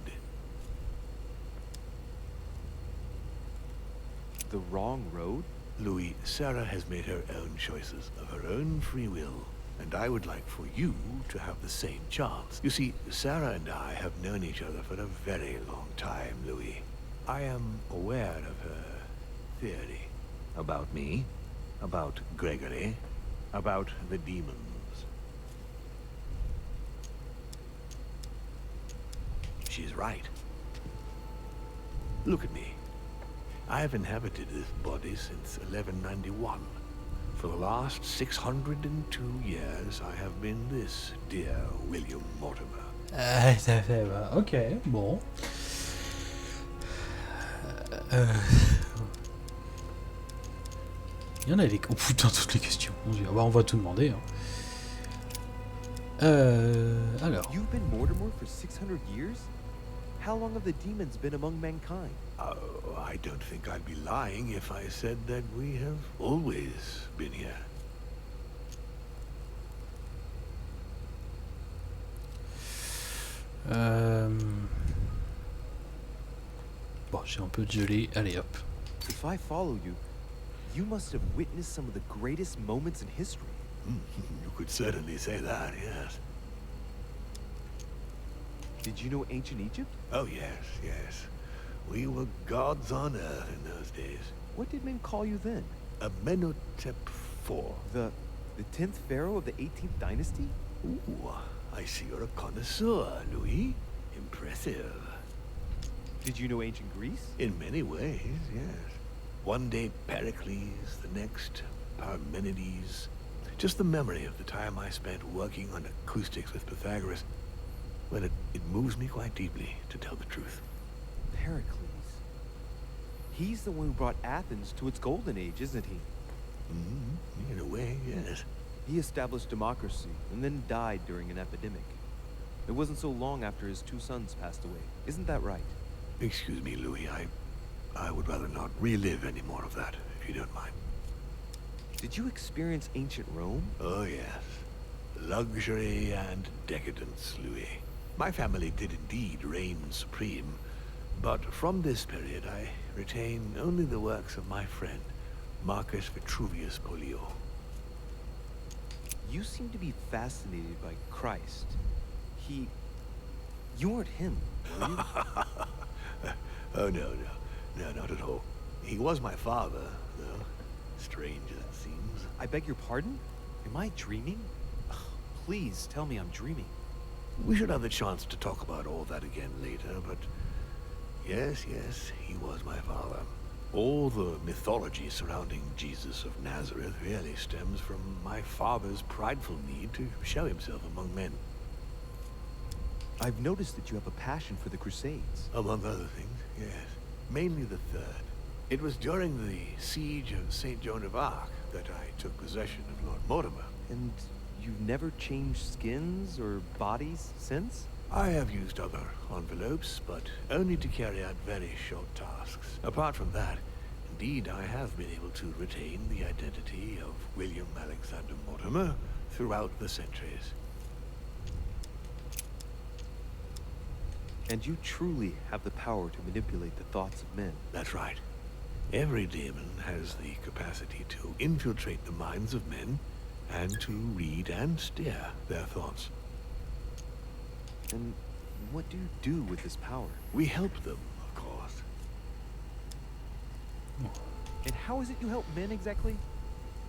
The wrong road? Louis, Sarah has made her own choices of her own free will, and I would like for you to have the same chance. You see, Sarah and I have known each other for a very long time, Louis. I am aware of her theory. About me, about Gregory, about the demons. She's right. Look at me. I have inhabited this body since 1191. For the last 602 years, I have been this, dear William Mortimer. Ça fait, bah, ok, bon. Il y en a des... Oh putain, toutes les questions. Mon Dieu, bah, on va tout demander. Hein. Alors. You've been Mortimer for 600 years? How long have the demons been among mankind? Oh, I don't think I'd be lying if I said that we have always been here. Bon, j'ai un peu de gelée. Allez, hop. If I follow you, you must have witnessed some of the greatest moments in history. You could certainly say that, yes. Did you know ancient Egypt? Oh, yes, yes. We were gods on earth in those days. What did men call you then? Amenhotep IV. The 10th pharaoh of the 18th dynasty? Ooh, I see you're a connoisseur, Louis. Impressive. Did you know ancient Greece? In many ways, yes. One day Pericles, the next Parmenides. Just the memory of the time I spent working on acoustics with Pythagoras. Well, it moves me quite deeply, to tell the truth. Pericles. He's the one who brought Athens to its golden age, isn't he? Mm-hmm. In a way, yes. He established democracy and then died during an epidemic. It wasn't so long after his 2 sons passed away. Isn't that right? Excuse me, Louis. I would rather not relive any more of that, if you don't mind. Did you experience ancient Rome? Oh, yes. Luxury and decadence, Louis. My family did indeed reign supreme, but from this period I retain only the works of my friend, Marcus Vitruvius Pollio. You seem to be fascinated by Christ. You weren't him, were you? Oh, no, not at all. He was my father, though. Strange as it seems. I beg your pardon? Am I dreaming? Ugh, please tell me I'm dreaming. We should have the chance to talk about all that again later, but yes, he was my father. All the mythology surrounding Jesus of Nazareth really stems from my father's prideful need to show himself among men. I've noticed that you have a passion for the Crusades. Among other things, yes. Mainly the third. It was during the siege of St. Joan of Arc that I took possession of Lord Mortimer. And you've never changed skins or bodies since? I have used other envelopes, but only to carry out very short tasks. Apart from that, indeed, I have been able to retain the identity of William Alexander Mortimer throughout the centuries. And you truly have the power to manipulate the thoughts of men. That's right. Every demon has the capacity to infiltrate the minds of men and to read and steer their thoughts. And what do you do with this power? We help them, of course. And how is it you help men exactly?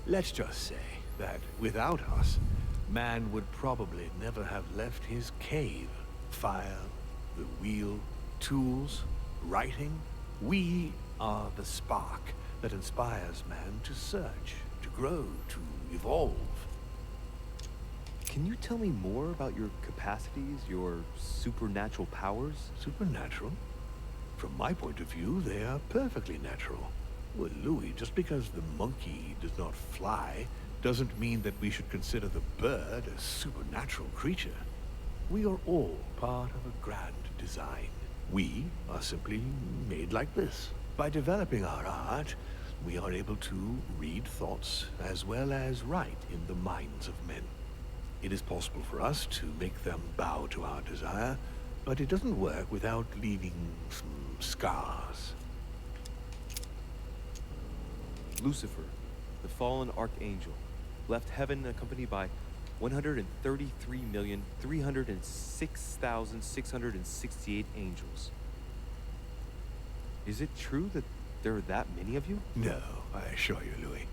Let's just say that without us, man would probably never have left his cave. Fire, the wheel, tools, writing. We are the spark that inspires man to search, to grow, to evolve. Can you tell me more about your capacities, your supernatural powers? Supernatural? From my point of view, they are perfectly natural. Well, Louis, just because the monkey does not fly doesn't mean that we should consider the bird a supernatural creature. We are all part of a grand design. We are simply made like this. By developing our art, we are able to read thoughts as well as write in the minds of men. It is possible for us to make them bow to our desire, but it doesn't work without leaving some scars. Lucifer, the fallen archangel, left heaven accompanied by 133,306,668 angels. Is it true that there are that many of you? No, I assure you, Louis.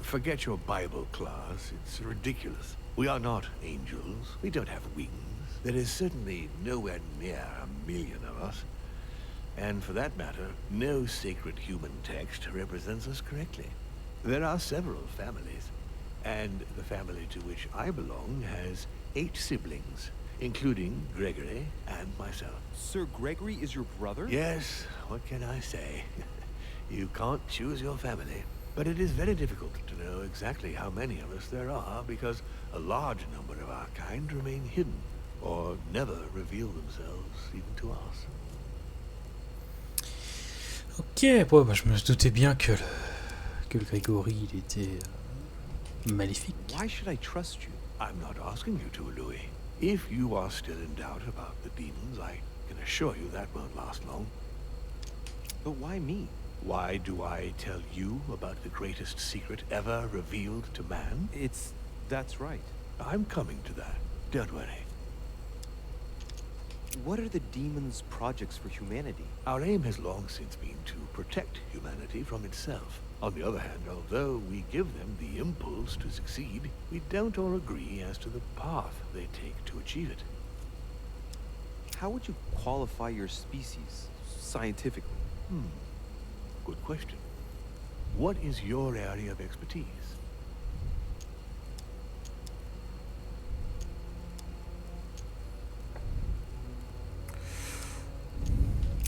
Forget your Bible class. It's ridiculous. We are not angels. We don't have wings. There is certainly nowhere near 1,000,000 of us. And for that matter, no sacred human text represents us correctly. There are several families, and the family to which I belong has 8 siblings, including Gregory and myself. Sir Gregory is your brother? Yes, what can I say? You can't choose your family. But it is very difficult to know exactly how many of us there are because a large number of our kind remain hidden or never reveal themselves even to us. Ok, ouais, bah, je me doutais bien que le Grégory, il était maléfique. Why should I trust you? I'm not asking you to, Louis. If you are still in doubt about the demons, I can assure you that won't last long. But why me? Why do I tell you about the greatest secret ever revealed to man? That's right. I'm coming to that. Don't worry. What are the demons' projects for humanity? Our aim has long since been to protect humanity from itself. On the other hand, although we give them the impulse to succeed, we don't all agree as to the path they take to achieve it. How would you qualify your species, scientifically? Good question. What is your area of expertise?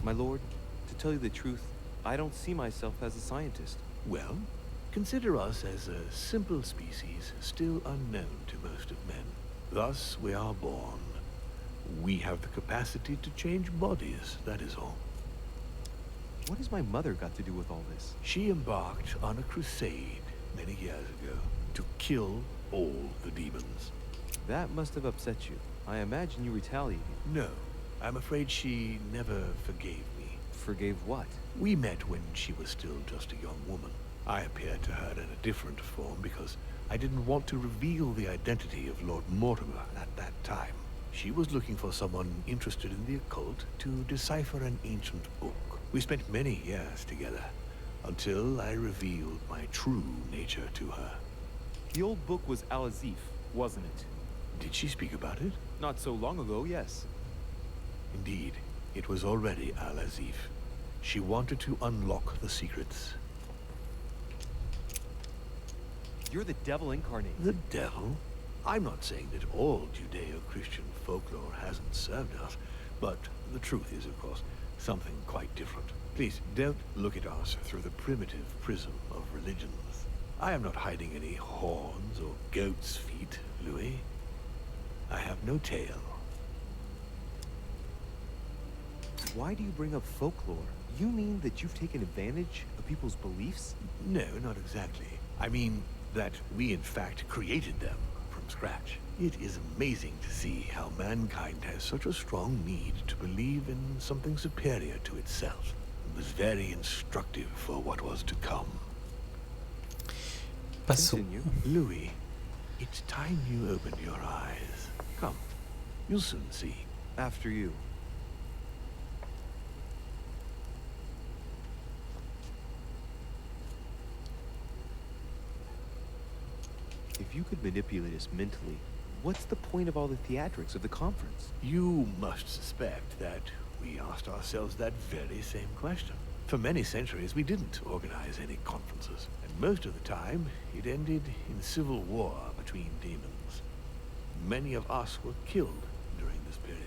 My lord, to tell you the truth, I don't see myself as a scientist. Well, consider us as a simple species still unknown to most of men. Thus we are born. We have the capacity to change bodies, that is all. What has my mother got to do with all this? She embarked on a crusade many years ago to kill all the demons. That must have upset you. I imagine you retaliated. No, I'm afraid she never forgave me. Forgave what? We met when she was still just a young woman. I appeared to her in a different form because I didn't want to reveal the identity of Lord Mortimer at that time. She was looking for someone interested in the occult to decipher an ancient book. We spent many years together, until I revealed my true nature to her. The old book was Al-Azif, wasn't it? Did she speak about it? Not so long ago, yes. Indeed, it was already Al-Azif. She wanted to unlock the secrets. You're the devil incarnate. The devil? I'm not saying that all Judeo-Christian folklore hasn't served us, but the truth is, of course, something quite different. Please, don't look at us through the primitive prism of religions. I am not hiding any horns or goat's feet, Louis. I have no tail. Why do you bring up folklore? You mean that you've taken advantage of people's beliefs? No, not exactly. I mean that we in fact created them from scratch. It is amazing to see how mankind has such a strong need to believe in something superior to itself. It was very instructive for what was to come. Continue. Louis, it's time you opened your eyes. Come, you'll soon see. After you. If you could manipulate us mentally, what's the point of all the theatrics of the conference? You must suspect that we asked ourselves that very same question. For many centuries, we didn't organize any conferences, and most of the time, it ended in civil war between demons. Many of us were killed during this period.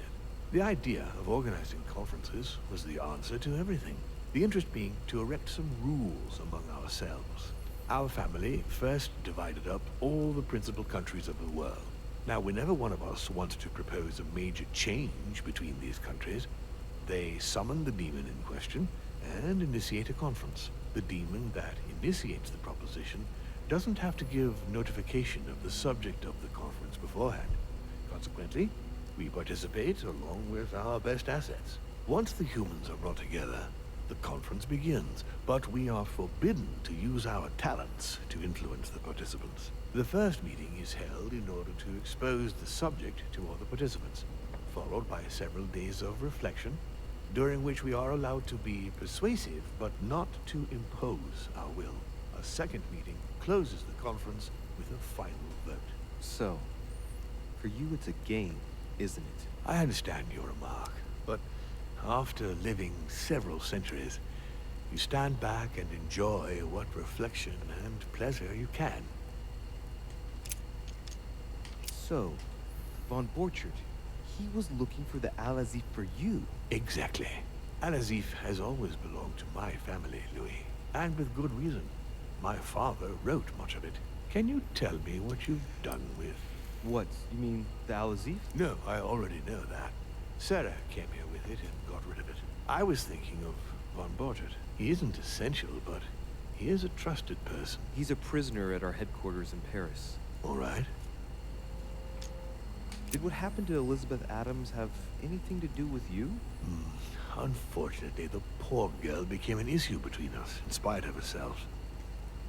The idea of organizing conferences was the answer to everything. The interest being to erect some rules among ourselves. Our family first divided up all the principal countries of the world. Now, whenever one of us wanted to propose a major change between these countries, they summon the demon in question and initiate a conference. The demon that initiates the proposition doesn't have to give notification of the subject of the conference beforehand. Consequently, we participate along with our best assets. Once the humans are brought together, the conference begins, but we are forbidden to use our talents to influence the participants. The first meeting is held in order to expose the subject to all the participants, followed by several days of reflection, during which we are allowed to be persuasive, but not to impose our will. A second meeting closes the conference with a final vote. So, for you it's a game, isn't it? I understand your remark, but after living several centuries, You stand back and enjoy what reflection and pleasure you can. So, Von Borchert, he was looking for the Al-Azif for you. Exactly. Al-Azif has always belonged to my family, Louis. And with good reason. My father wrote much of it. Can you tell me what you've done with... What? You mean the Al-Azif? No, I already know that. Sarah came here with it and got rid of it. I was thinking of Von Borchert. He isn't essential, but he is a trusted person. He's a prisoner at our headquarters in Paris. All right. Did what happened to Elizabeth Adams have anything to do with you? Unfortunately, the poor girl became an issue between us, in spite of herself.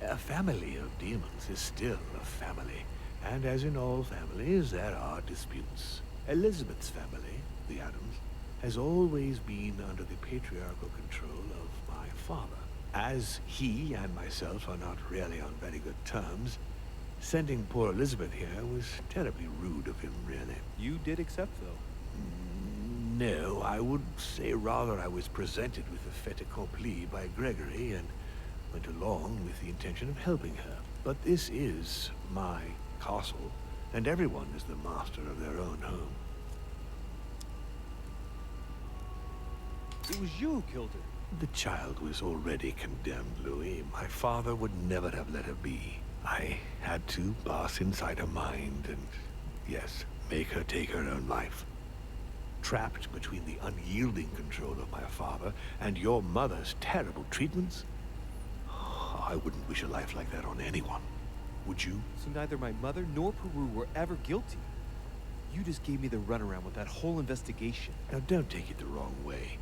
A family of demons is still a family, and as in all families, there are disputes. Elizabeth's family, the Adams, has always been under the patriarchal control of my father. As he and myself are not really on very good terms, sending poor Elizabeth here was terribly rude of him, really. You did accept, though. No, I would say rather I was presented with a fait accompli by Gregory and went along with the intention of helping her. But this is my castle, and everyone is the master of their own home. It was you who killed her. The child was already condemned, Louis. My father would never have let her be. I had to pass inside her mind and, yes, make her take her own life. Trapped between the unyielding control of my father and your mother's terrible treatments, I wouldn't wish a life like that on anyone. Would you? So neither my mother nor Peru were ever guilty. You just gave me the runaround with that whole investigation. Now don't take it the wrong way.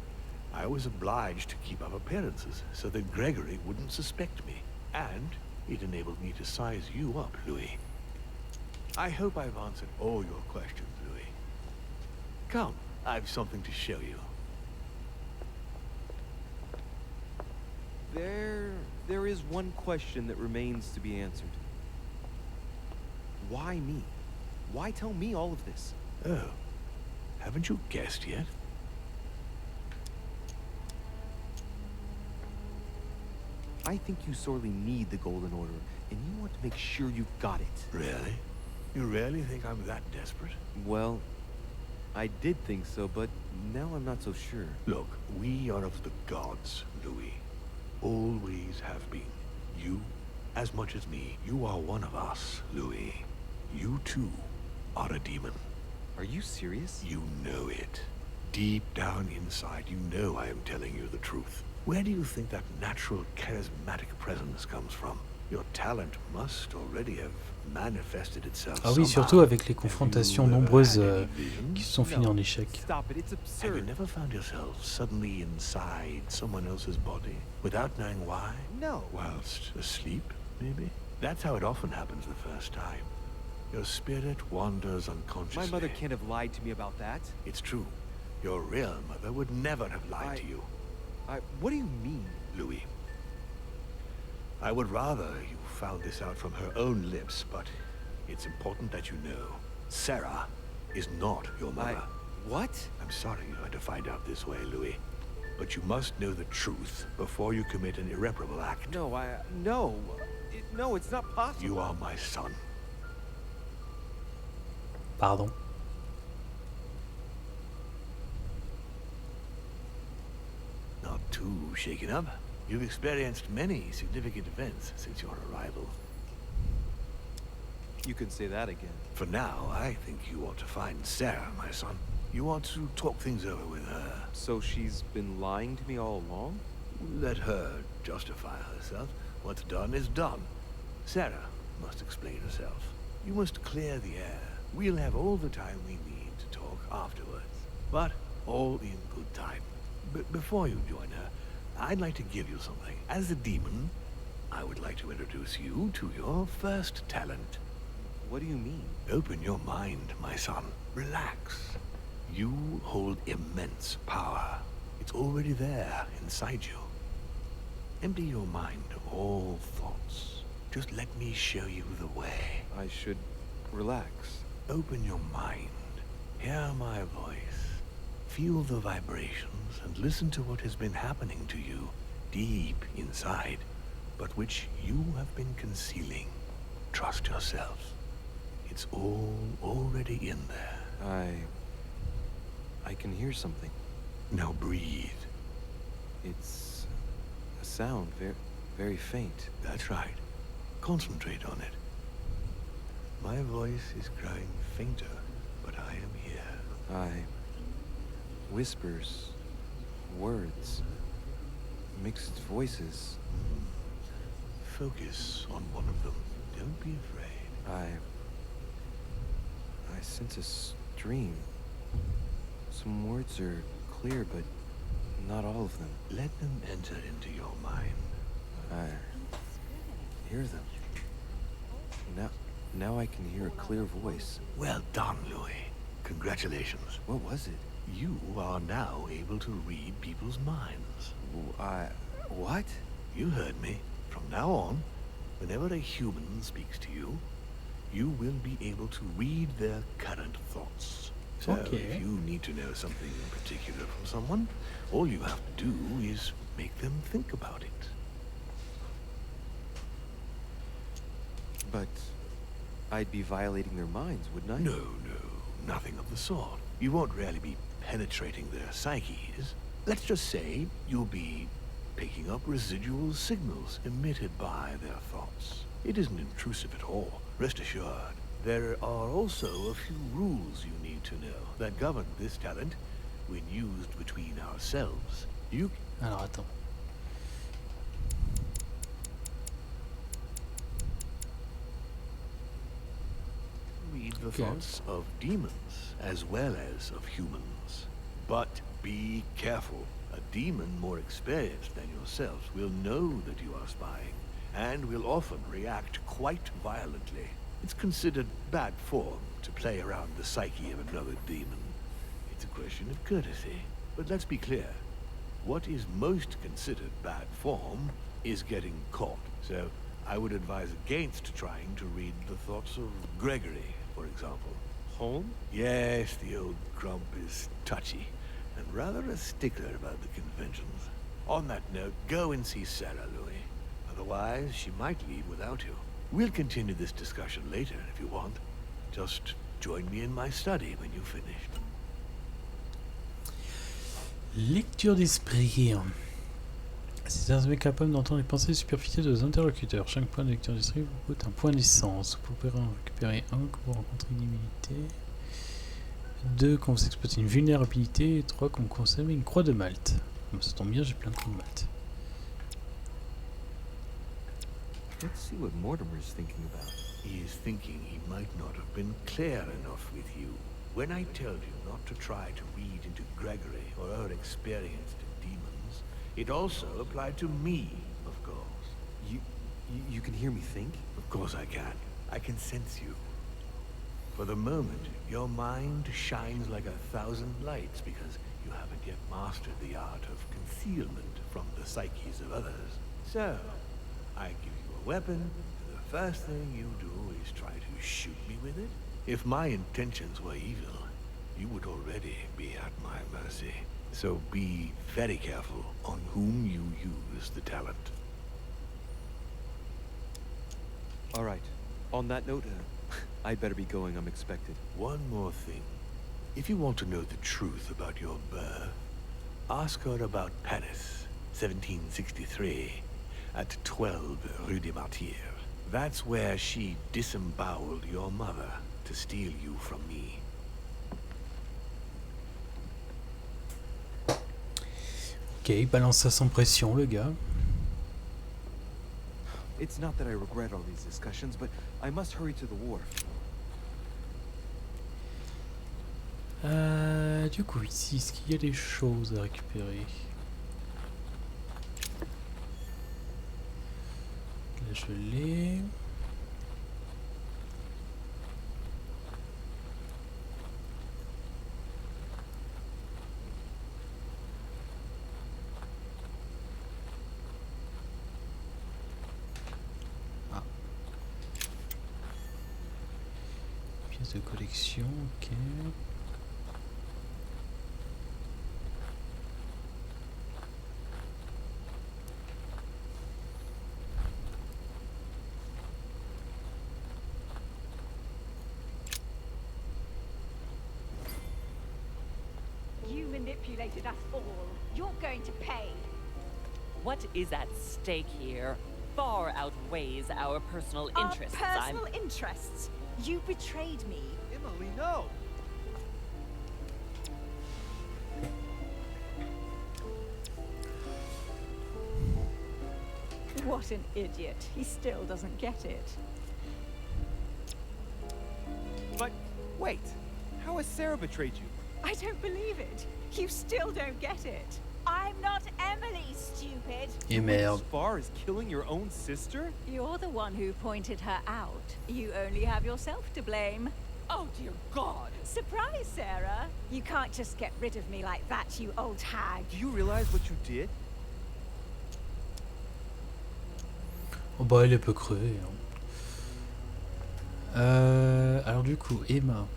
I was obliged to keep up appearances so that Gregory wouldn't suspect me. And it enabled me to size you up, Louis. I hope I've answered all your questions, Louis. Come, I've something to show you. There is one question that remains to be answered. Why me? Why tell me all of this? Oh, haven't you guessed yet? I think you sorely need the Golden Order, and you want to make sure you've got it. Really? You really think I'm that desperate? Well, I did think so, but now I'm not so sure. Look, we are of the gods, Louis. Always have been. You, as much as me, you are one of us, Louis. You too are a demon. Are you serious? You know it. Deep down inside, you know I am telling you the truth. Where do you think that natural, charismatic presence comes from? Your talent must already have manifested itself Ah oui, surtout avec les confrontations nombreuses qui se sont finies en échec. Stop it, it's absurd. Have you never found yourself suddenly inside someone else's body without knowing why? No. Whilst asleep, maybe? That's how it often happens the first time. Your spirit wanders unconsciously. My mother can't have lied to me about that. It's true. Your real mother would never have lied to you. What do you mean? Louis. I would rather you found this out from her own lips, but it's important that you know. Sarah is not your mother. What? I'm sorry you had to find out this way, Louis. But you must know the truth before you commit an irreparable act. No, no, it's not possible. You are my son. Pardon. Not too shaken up. You've experienced many significant events since your arrival. You can say that again. For now, I think you ought to find Sarah, my son. You want to talk things over with her. So she's been lying to me all along? Let her justify herself. What's done is done. Sarah must explain herself. You must clear the air. We'll have all the time we need to talk afterwards. But all in good time. Before you join her, I'd like to give you something. As a demon, I would like to introduce you to your first talent. What do you mean? Open your mind, my son. Relax. You hold immense power. It's already there inside you. Empty your mind of all thoughts. Just let me show you the way. I should relax. Open your mind. Hear my voice. Feel the vibrations and listen to what has been happening to you deep inside, but which you have been concealing. Trust yourself. It's all already in there. I can hear something. Now breathe. It's a sound, very faint. That's right. Concentrate on it. My voice is growing fainter, but I am here. Whispers, words, mixed voices. Focus on one of them. Don't be afraid. I sense a stream. Some words are clear, but not all of them. Let them enter into your mind. I hear them. Now I can hear a clear voice. Well done, Louis. Congratulations. What was it? You are now able to read people's minds. What? You heard me. From now on, whenever a human speaks to you, you will be able to read their current thoughts. So if you need to know something in particular from someone, all you have to do is make them think about it. But I'd be violating their minds, wouldn't I? No, nothing of the sort. You won't really be penetrating their psyches. Let's just say you'll be picking up residual signals emitted by their thoughts. It isn't intrusive at all, rest assured. There are also a few rules you need to know that govern this talent when used between ourselves. Alors attends. Read the thoughts of demons as well as of humans. But be careful. A demon more experienced than yourselves will know that you are spying, and will often react quite violently. It's considered bad form to play around the psyche of another demon. It's a question of courtesy. But let's be clear. What is most considered bad form is getting caught. So I would advise against trying to read the thoughts of Gregory, for example. Home? Yes, the old grump is touchy, and rather a stickler about the conventions. On that note, go and see Sarah, Louis. Otherwise, she might leave without you. We'll continue this discussion later if you want. Just join me in my study when you've finished. Lecture d'esprit. C'est un instrument capable d'entendre les pensées superficielles de vos interlocuteurs. Chaque point de lecture d'esprit vous coûte un point d'essence. Vous pouvez en récupérer un quand vous rencontrez une immunité. 2 quand vous exploitez une vulnérabilité. Et 3 quand vous consommez une croix de Malte. Bon, ça tombe bien, j'ai plein de croix de Malte. Let's see what Mortimer's thinking about. He is thinking he might not have been clear enough with you. When I told you not to try to read into Gregory or her experience to demons, it also applied to me, of course. You can hear me think? Of course I can. I can sense you. For the moment, your mind shines like 1,000 lights because you haven't yet mastered the art of concealment from the psyches of others. So, I give you a weapon, and the first thing you do is try to shoot me with it? If my intentions were evil, you would already be at my mercy. So be very careful on whom you use the talent. All right. On that note, I'd better be going. I'm expected. One more thing. If you want to know the truth about your birth, ask her about Paris, 1763, at 12 Rue des Martyrs. That's where she disemboweled your mother to steal you from me. Ok, il balance ça sans pression, le gars. It's not that I regret all these discussions, but I must hurry to the wharf. Du coup, ici, est-ce qu'il y a des choses à récupérer? Là, je l'ai. Ah. Pièce de collection, ok. manipulated us all. You're going to pay. What is at stake here far outweighs our personal interests. Our personal interests? You betrayed me. Emily, no! What an idiot. He still doesn't get it. But wait, how has Sarah betrayed you? I don't believe it. You still don't get it. I'm not Emily, stupid. Et As merde. far as killing your own sister? You're the one who pointed her out. You only have yourself to blame. Oh dear God! Surprise, Sarah. You can't just get rid of me like that, you old hag. Do you realize what you did? Oh bah elle peut crever. Hein. Alors du coup, Emma.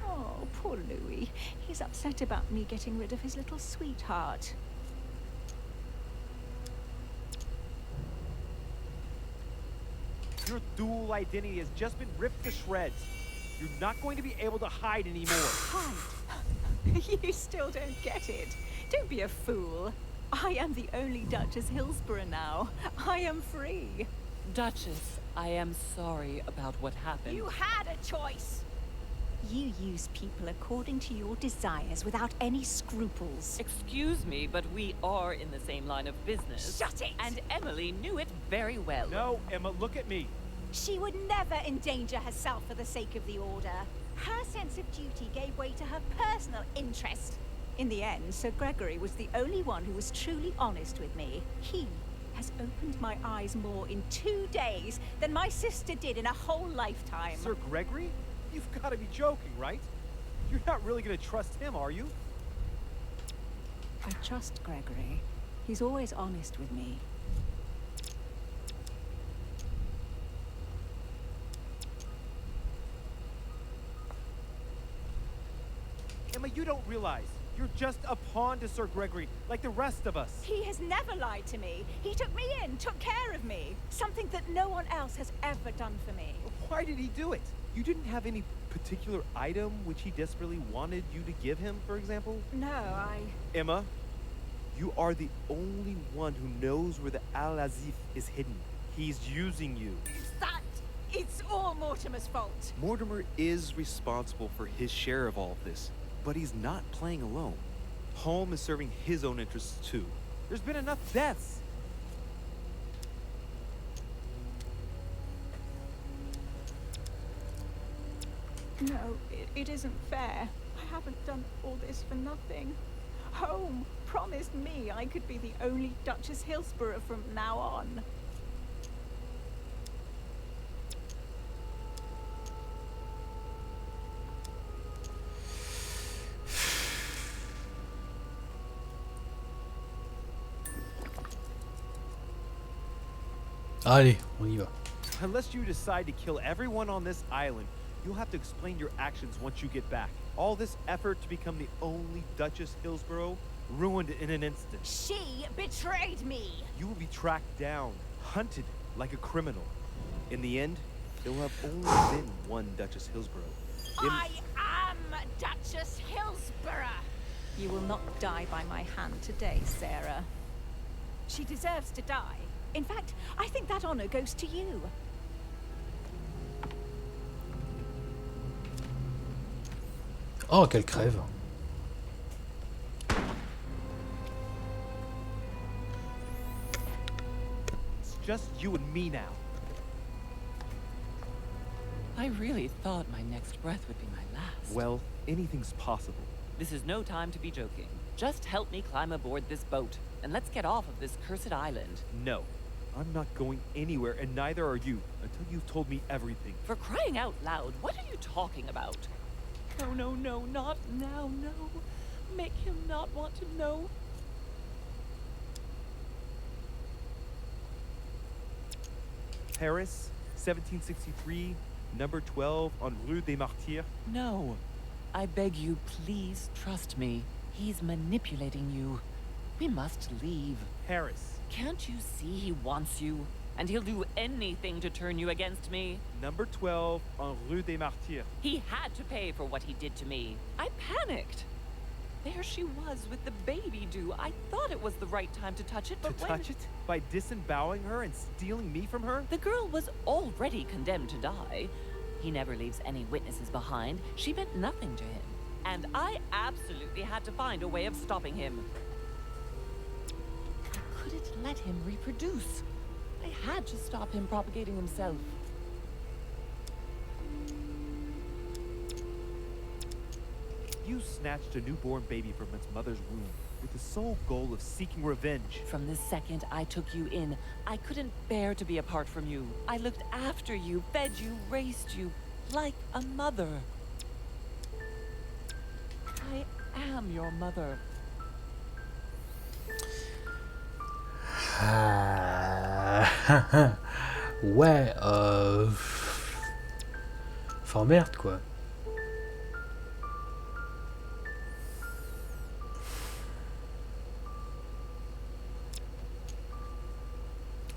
Oh, poor Louis. He's upset about me getting rid of his little sweetheart. Your dual identity has just been ripped to shreds. You're not going to be able to hide anymore. Hide? You still don't get it. Don't be a fool. I am the only Duchess Hillsborough now. I am free. Duchess, I am sorry about what happened. You had a choice. You use people according to your desires without any scruples. Excuse me, but we are in the same line of business. Shut it! And Emily knew it very well. No, Emma, look at me. She would never endanger herself for the sake of the Order. Her sense of duty gave way to her personal interest. In the end, Sir Gregory was the only one who was truly honest with me. He has opened my eyes more in 2 days than my sister did in a whole lifetime. Sir Gregory? You've got to be joking, right? You're not really going to trust him, are you? I trust Gregory. He's always honest with me. Emma, you don't realize. You're just a pawn to Sir Gregory, like the rest of us. He has never lied to me. He took me in, took care of me. Something that no one else has ever done for me. Why did he do it? You didn't have any particular item which he desperately wanted you to give him, for example? No, Emma, you are the only one who knows where the Al-Azif is hidden. He's using you. It's all Mortimer's fault. Mortimer is responsible for his share of all of this, but he's not playing alone. Holm is serving his own interests too. There's been enough deaths. No, it isn't fair. I haven't done all this for nothing. Home promised me I could be the only Duchess Hillsborough from now on. Allez, on y va. Unless you decide to kill everyone on this island, you'll have to explain your actions once you get back. All this effort to become the only Duchess Hillsborough ruined in an instant. She betrayed me. You will be tracked down, hunted like a criminal. In the end, there will have only been one Duchess Hillsborough. I am Duchess Hillsborough. You will not die by my hand today, Sarah. She deserves to die. In fact, I think that honor goes to you. Oh, qu'elle crève. It's just you and me now. I really thought my next breath would be my last. Well, anything's possible. This is no time to be joking. Just help me climb aboard this boat, and let's get off of this cursed island. No, I'm not going anywhere, and neither are you, until you've told me everything. For crying out loud, what are you talking about? No, no, no, not now, no. Make him not want to know. Paris, 1763, number 12 on Rue des Martyrs. No. I beg you, please trust me. He's manipulating you. We must leave. Paris. Can't you see he wants you? And he'll do anything to turn you against me. Number 12 on Rue des Martyrs. He had to pay for what he did to me. I panicked. There she was with the baby due. I thought it was the right time to touch it, but Touch it? By disemboweling her and stealing me from her? The girl was already condemned to die. He never leaves any witnesses behind. She meant nothing to him. And I absolutely had to find a way of stopping him. I couldn't let him reproduce. I had to stop him propagating himself. You snatched a newborn baby from its mother's womb with the sole goal of seeking revenge. From the second I took you in, I couldn't bear to be apart from you. I looked after you, fed you, raised you, like a mother. I am your mother. Ouais, enfin merde quoi.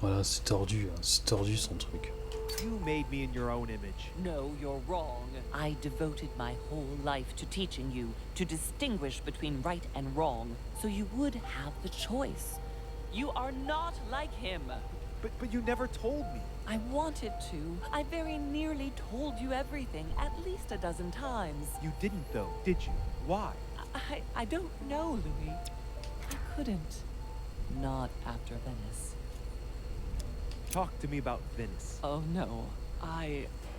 Voilà, c'est tordu son truc. You made me in your own image. No, you're wrong. I devoted my whole life to teaching you to distinguish between right and wrong, so you would have the choice. You are not like him. But you never told me. I wanted to. I very nearly told you everything, at least a dozen times. You didn't though, did you? Why? I don't know, Louis. I couldn't. Not after Venice. Talk to me about Venice. Oh no.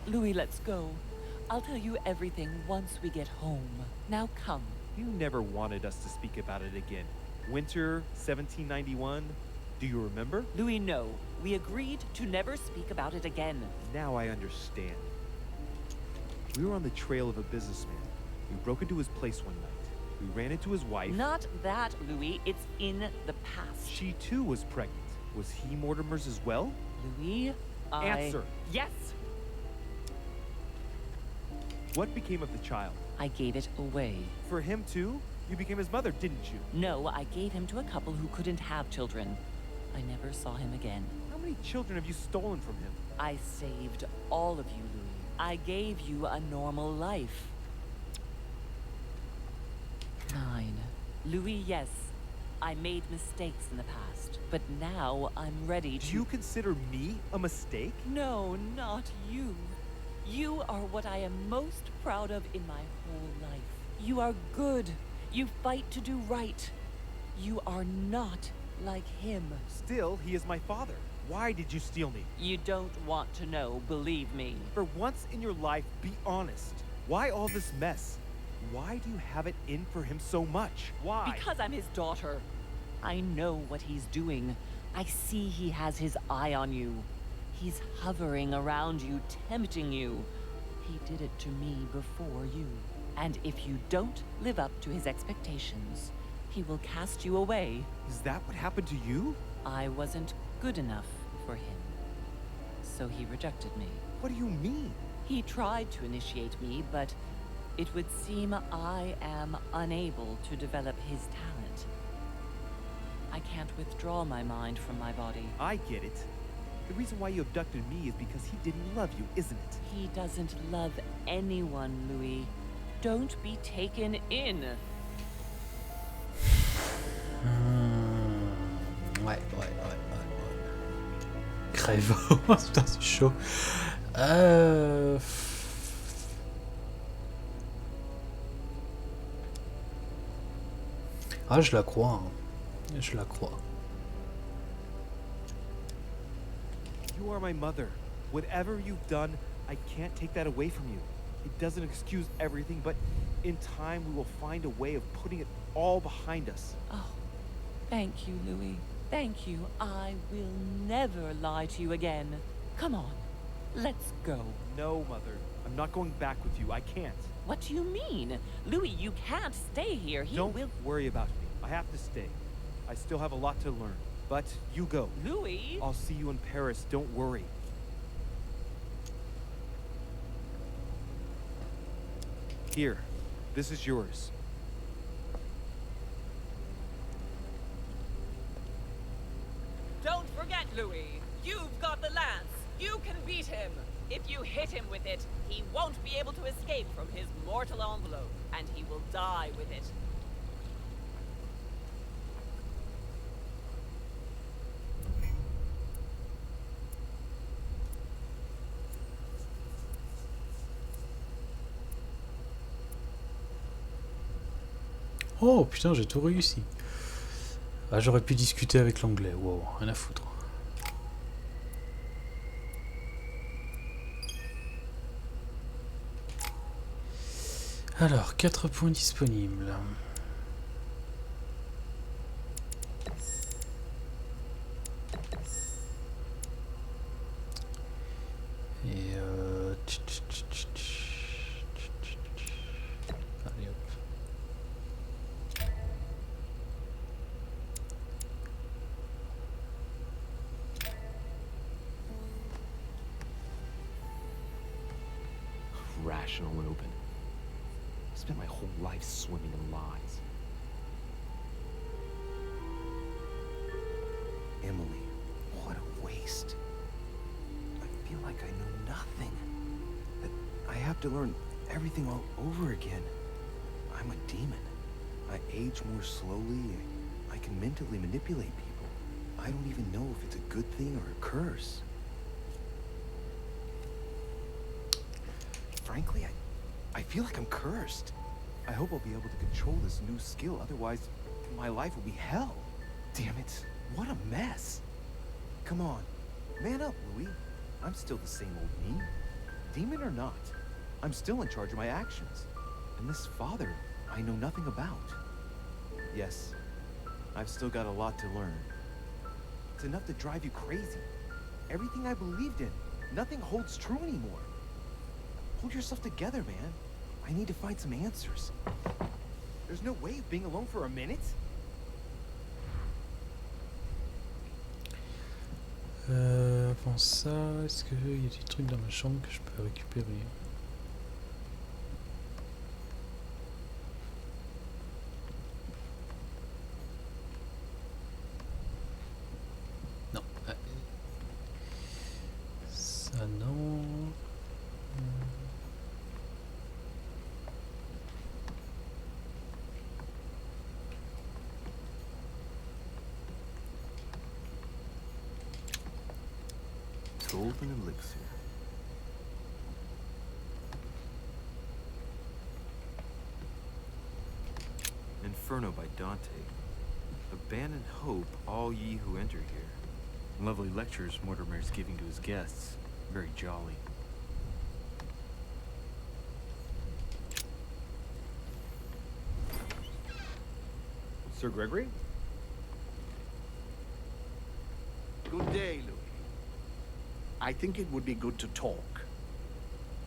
Louis, let's go. I'll tell you everything once we get home. Now come. You never wanted us to speak about it again. Winter 1791. Do you remember? Louis, no. We agreed to never speak about it again. Now I understand. We were on the trail of a businessman. We broke into his place one night. We ran into his wife. Not that, Louis. It's in the past. She too was pregnant. Was he Mortimer's as well? Louis, Answer. Yes! What became of the child? I gave it away. For him too? You became his mother, didn't you? No, I gave him to a couple who couldn't have children. I never saw him again. How many children have you stolen from him? I saved all of you, Louis. I gave you a normal life. 9. Louis, yes. I made mistakes in the past, but now I'm ready to... Do you consider me a mistake? No, not you. You are what I am most proud of in my whole life. You are good. You fight to do right. You are not like him. Still, he is my father. Why did you steal me? You don't want to know, believe me. For once in your life, be honest. Why all this mess? Why do you have it in for him so much? Why? Because I'm his daughter. I know what he's doing. I see he has his eye on you. He's hovering around you, tempting you. He did it to me before you. And if you don't live up to his expectations, he will cast you away. Is that what happened to you? I wasn't good enough for him. So he rejected me. What do you mean? He tried to initiate me, but it would seem I am unable to develop his talent. I can't withdraw my mind from my body. I get it. The reason why you abducted me is because he didn't love you, isn't it? He doesn't love anyone, Louis. Don't be taken in. Ouais. Crève. Putain, c'est chaud. Ah, je la crois. Hein. Je la crois. You are my mother. Whatever you've done, I can't take that away from you. It doesn't excuse everything, but in time we will find a way of putting it all behind us. Oh, thank you, Louis. Thank you. I will never lie to you again. Come on, let's go. No, Mother. I'm not going back with you. I can't. What do you mean? Louis, you can't stay here. He Don't will... worry about me. I have to stay. I still have a lot to learn. But you go. Louis? I'll see you in Paris. Don't worry. Here. This is yours. Don't forget, Louis. You've got the lance. You can beat him. If you hit him with it, he won't be able to escape from his mortal envelope, and he will die with it. Oh putain, j'ai tout réussi. Ah, j'aurais pu discuter avec l'anglais. Wow, rien à foutre. Alors, 4 points disponibles. Et allez hop. Rational and open. Spent my whole life swimming in lies. Emily, what a waste. I feel like I know nothing. That I have to learn everything all over again. I'm a demon. I age more slowly. I can mentally manipulate people. I don't even know if it's a good thing or a curse. Frankly, I feel like I'm cursed. I hope I'll be able to control this new skill, otherwise my life will be hell. Damn it, what a mess. Come on, man up, Louis. I'm still the same old me. Demon or not, I'm still in charge of my actions. And this father, I know nothing about. Yes, I've still got a lot to learn. It's enough to drive you crazy. Everything I believed in, nothing holds true anymore. Hold yourself together, man. I need to find some answers. There's no way of being alone for a minute. Avant ça, est-ce qu'il y a des trucs dans ma chambre que je peux récupérer? Non. Ça non. Golden elixir. Inferno by Dante. Abandon hope, all ye who enter here. Lovely lectures Mortimer's giving to his guests. Very jolly. Sir Gregory? Good day, Louis. I think it would be good to talk.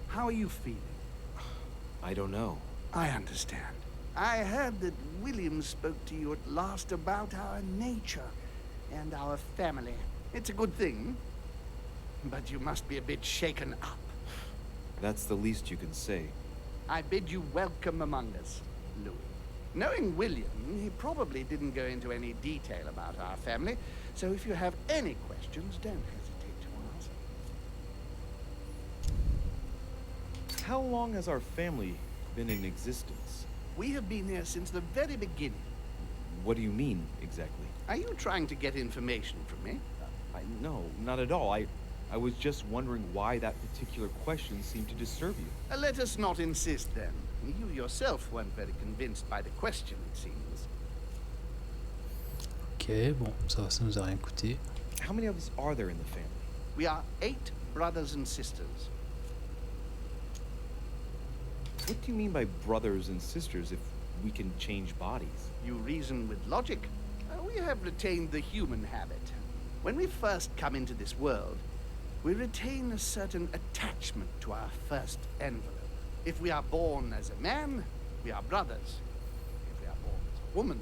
How are you feeling? I don't know. I understand. I heard that William spoke to you at last about our nature and our family. It's a good thing, but you must be a bit shaken up. That's the least you can say. I bid you welcome among us, Louis. Knowing William, he probably didn't go into any detail about our family, so if you have any questions, don't hesitate to ask. How long has our family been in existence? We have been here since the very beginning. What do you mean, exactly? Are you trying to get information from me? No, not at all. I was just wondering why that particular question seemed to disturb you. Let us not insist, then. You yourself weren't very convinced by the question, it seems. Ok, bon, ça nous a rien coûté. How many of us are there in the family? We are 8 brothers and sisters. What do you mean by brothers and sisters if we can change bodies? You reason with logic. We have retained the human habit. When we first come into this world, we retain a certain attachment to our first envelope. If we are born as a man, we are brothers. If we are born as a woman,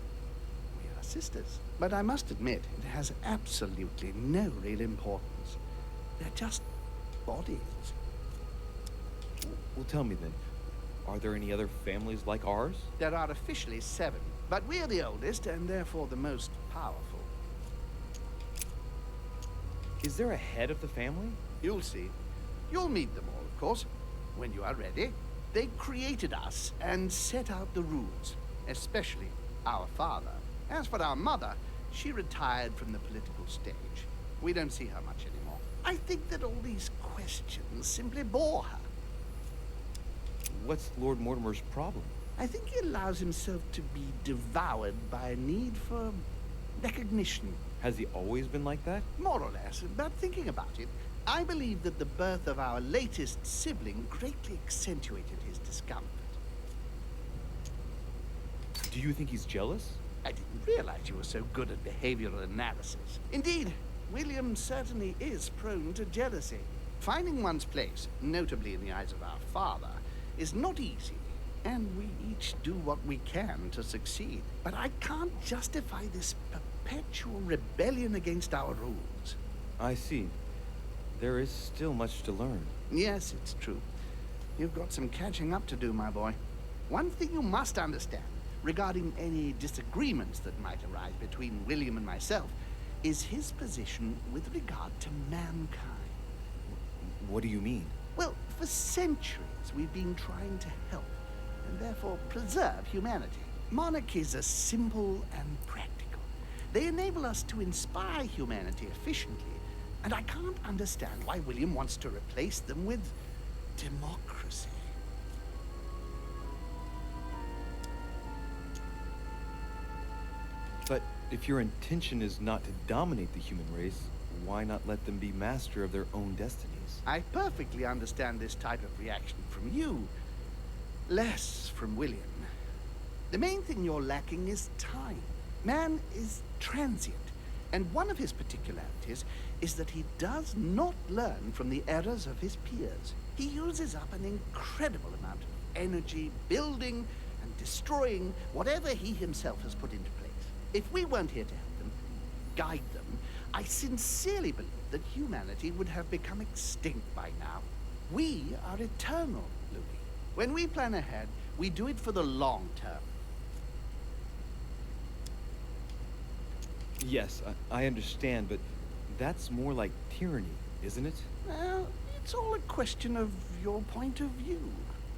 we are sisters. But I must admit, it has absolutely no real importance. They're just bodies. Well, tell me then, Are there any other families like ours? There are officially 7, but we're the oldest and therefore the most powerful. Is there a head of the family? You'll see. You'll meet them all, of course, when you are ready. They created us and set out the rules, especially our father. As for our mother, she retired from the political stage. We don't see her much anymore. I think that all these questions simply bore her. What's Lord Mortimer's problem? I think he allows himself to be devoured by a need for recognition. Has he always been like that? More or less, but thinking about it, I believe that the birth of our latest sibling greatly accentuated his discomfort. Do you think he's jealous? I didn't realize you were so good at behavioral analysis. Indeed, William certainly is prone to jealousy. Finding one's place, notably in the eyes of our father, is not easy, and we each do what we can to succeed. But I can't justify this perpetual rebellion against our rules. I see. There is still much to learn. Yes, it's true. You've got some catching up to do, my boy. One thing you must understand, regarding any disagreements that might arise between William and myself, is his position with regard to mankind. What do you mean? Well, for centuries we've been trying to help, and therefore preserve humanity. Monarchies are simple and practical. They enable us to inspire humanity efficiently, and I can't understand why William wants to replace them with democracy. But if your intention is not to dominate the human race, why not let them be master of their own destinies? I perfectly understand this type of reaction from you, less from William. The main thing you're lacking is time. Man is transient, and one of his particularities is that he does not learn from the errors of his peers. He uses up an incredible amount of energy building and destroying whatever he himself has put into place. If we weren't here to help them, guide them, I sincerely believe that humanity would have become extinct by now. We are eternal, Louis. When we plan ahead, we do it for the long term. Yes, I understand, but that's more like tyranny, isn't it? Well, it's all a question of your point of view.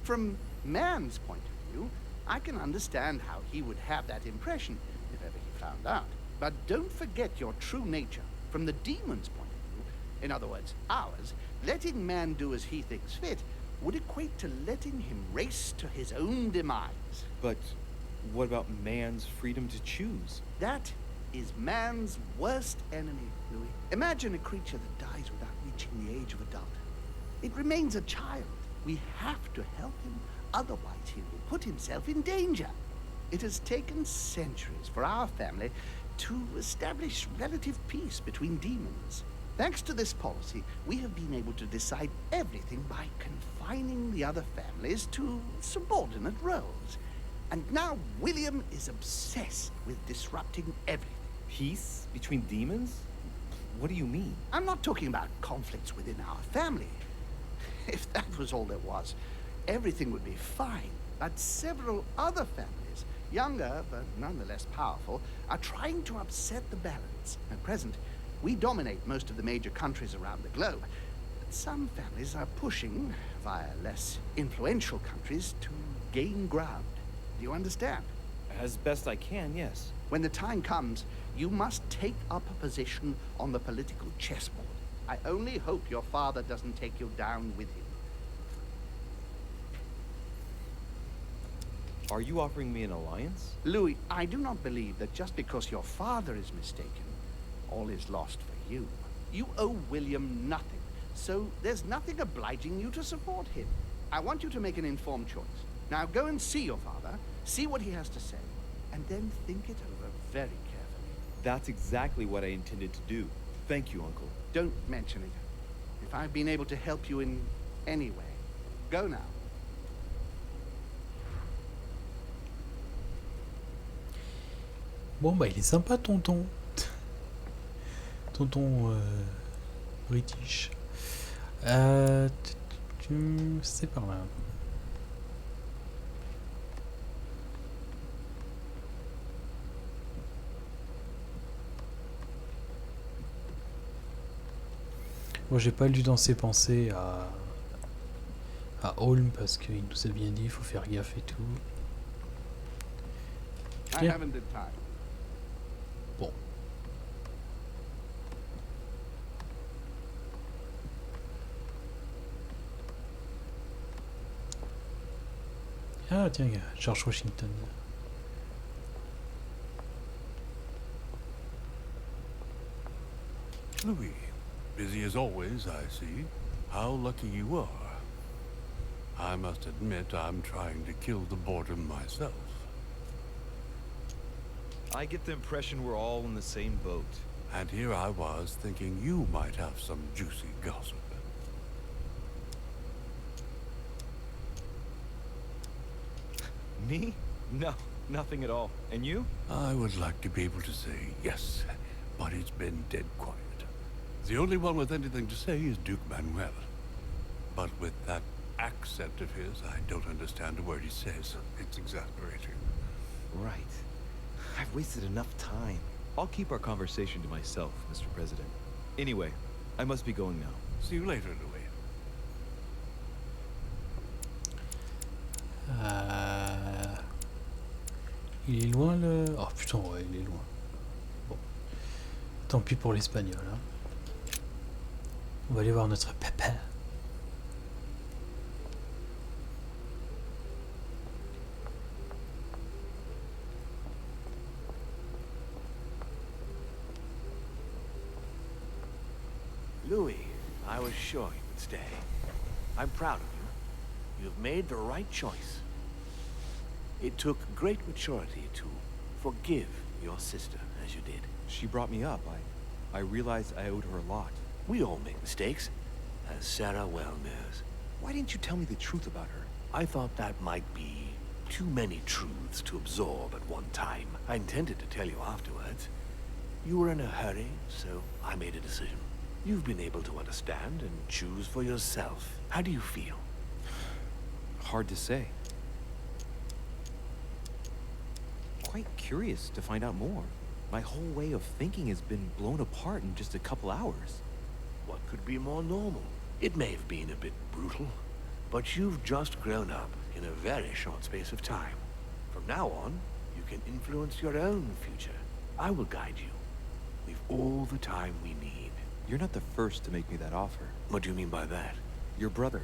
From man's point of view, I can understand how he would have that impression if ever he found out. But don't forget your true nature. From the demon's point of view, in other words, ours, letting man do as he thinks fit would equate to letting him race to his own demise. But what about man's freedom to choose? That is man's worst enemy, Louis. Imagine a creature that dies without reaching the age of adulthood. It remains a child. We have to help him, otherwise he will put himself in danger. It has taken centuries for our family to establish relative peace between demons. Thanks to this policy, we have been able to decide everything by confining the other families to subordinate roles. And now William is obsessed with disrupting everything. Peace between demons? What do you mean? I'm not talking about conflicts within our family. If that was all there was, everything would be fine. But several other families, younger but nonetheless powerful, are trying to upset the balance. At present, we dominate most of the major countries around the globe. But some families are pushing, via less influential countries, to gain ground. Do you understand? As best I can, yes. When the time comes, you must take up a position on the political chessboard. I only hope your father doesn't take you down with him. Are you offering me an alliance? Louis, I do not believe that just because your father is mistaken, all is lost for you. You owe William nothing, so there's nothing obliging you to support him. I want you to make an informed choice. Now go and see your father, see what he has to say, and then think it over very carefully. That's exactly what I intended to do. Thank you, Uncle. Don't mention it. If I've been able to help you in any way, go now. Bon bah il est sympa tonton. Tonton British. C'est par là. Moi, j'ai pas lu dans ses pensées à Holm parce qu'il nous a bien dit il faut faire gaffe et tout. I Bien. haven't the time. Bon. Ah tiens, George Washington. Louis, busy as always, I see. How lucky you are. I must admit I'm trying to kill the boredom myself. I get the impression we're all in the same boat. And here I was thinking you might have some juicy gossip. Me? No, nothing at all. And you? I would like to be able to say yes, but it's been dead quiet. The only one with anything to say is Duke Manuel. But with that accent of his, I don't understand a word he says. It's exasperating. Right. I've wasted enough time. I'll keep our conversation to myself, Mr. President. Anyway, I must be going now. See you later, Louis. Il est loin le... Oh putain, ouais, il est loin. Bon. Tant pis pour l'espagnol. Hein. On va aller voir notre papa. Louis, I was sure you would stay. I'm proud of you. You've made the right choice. It took great maturity to forgive your sister as you did. She brought me up. I realized I owed her a lot. We all make mistakes, as Sarah well knows. Why didn't you tell me the truth about her? I thought that might be too many truths to absorb at one time. I intended to tell you afterwards. You were in a hurry, so I made a decision. You've been able to understand and choose for yourself. How do you feel? Hard to say. Quite curious to find out more. My whole way of thinking has been blown apart in just a couple hours. What could be more normal? It may have been a bit brutal, but you've just grown up in a very short space of time. From now on, you can influence your own future. I will guide you. We've all the time we need. You're not the first to make me that offer. What do you mean by that? Your brother,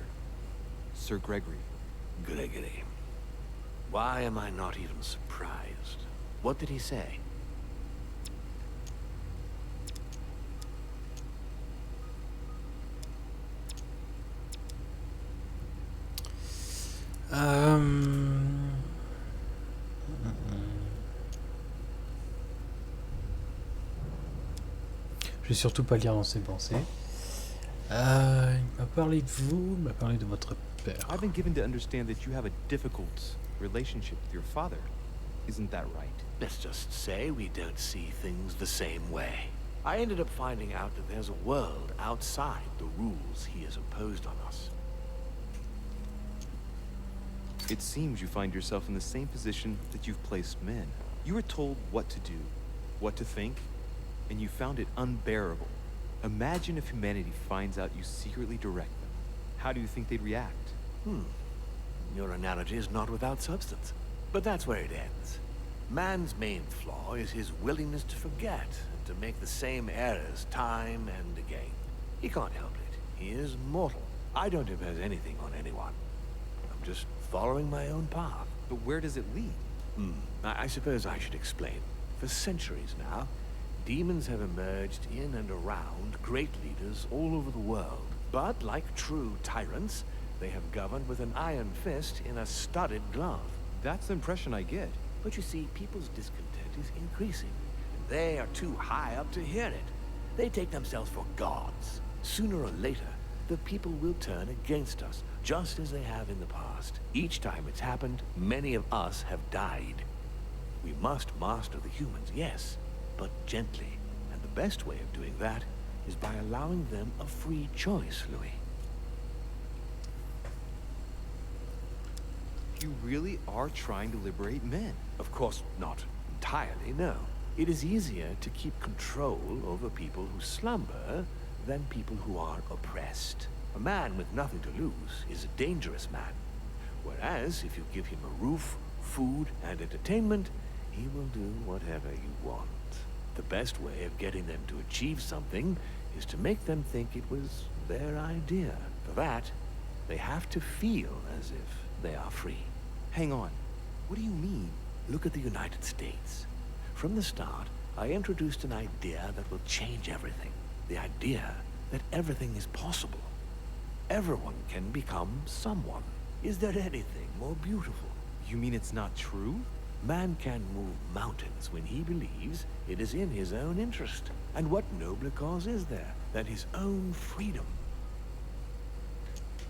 Sir Gregory. Gregory. Why am I not even surprised? What did he say? Je vais surtout pas lire dans ses pensées. Il m'a parlé de vous, il m'a parlé de votre père. I've been given to understand that you have a difficult relationship with your father. Isn't that right? Let's just say we don't see things the same way. I ended up finding out that there's a world outside the rules he has imposed on us. It seems you find yourself in the same position that you've placed men. You were told what to do, what to think, and you found it unbearable. Imagine if humanity finds out you secretly direct them. How do you think they'd react? Your analogy is not without substance. But that's where it ends. Man's main flaw is his willingness to forget and to make the same errors time and again. He can't help it. He is mortal. I don't impose anything on anyone. I'm just following my own path. But where does it lead? I suppose I should explain. For centuries now, demons have emerged in and around great leaders all over the world. But like true tyrants, they have governed with an iron fist in a studded glove. That's the impression I get. But you see, people's discontent is increasing, and they are too high up to hear it. They take themselves for gods. Sooner or later, the people will turn against us, just as they have in the past. Each time it's happened, many of us have died. We must master the humans, yes, but gently. And the best way of doing that is by allowing them a free choice, Louis. You really are trying to liberate men. Of course, not entirely, no. It is easier to keep control over people who slumber than people who are oppressed. A man with nothing to lose is a dangerous man. Whereas, if you give him a roof, food, and entertainment, he will do whatever you want. The best way of getting them to achieve something is to make them think it was their idea. For that, they have to feel as if they are free. Hang on. What do you mean? Look at the United States. From the start, I introduced an idea that will change everything. The idea that everything is possible. Everyone can become someone. Is there anything more beautiful? You mean it's not true? Man can move mountains when he believes it is in his own interest. And what nobler cause is there than his own freedom?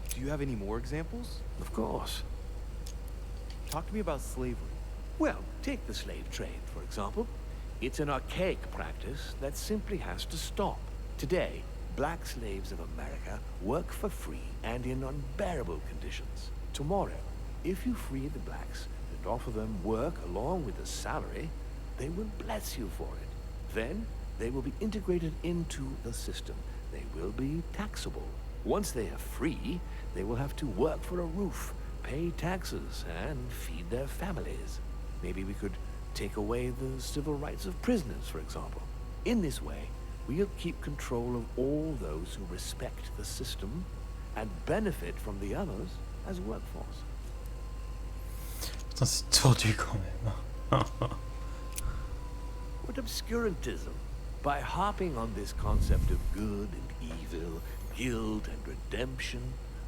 Do you have any more examples? Of course. Talk to me about slavery. Well, take the slave trade, for example. It's an archaic practice that simply has to stop. Today, black slaves of America work for free and in unbearable conditions. Tomorrow, if you free the blacks and offer them work along with a salary, they will bless you for it. Then, they will be integrated into the system. They will be taxable. Once they are free, they will have to work for a roof, pay taxes, and feed their families. Maybe we could take away the civil rights of prisoners, for example. In this way, we'll keep control of all those who respect the system and benefit from the others as workforce. Putain, c'est tordu quand même. What obscurantism! By harping on this concept of good and evil, guilt and redemption,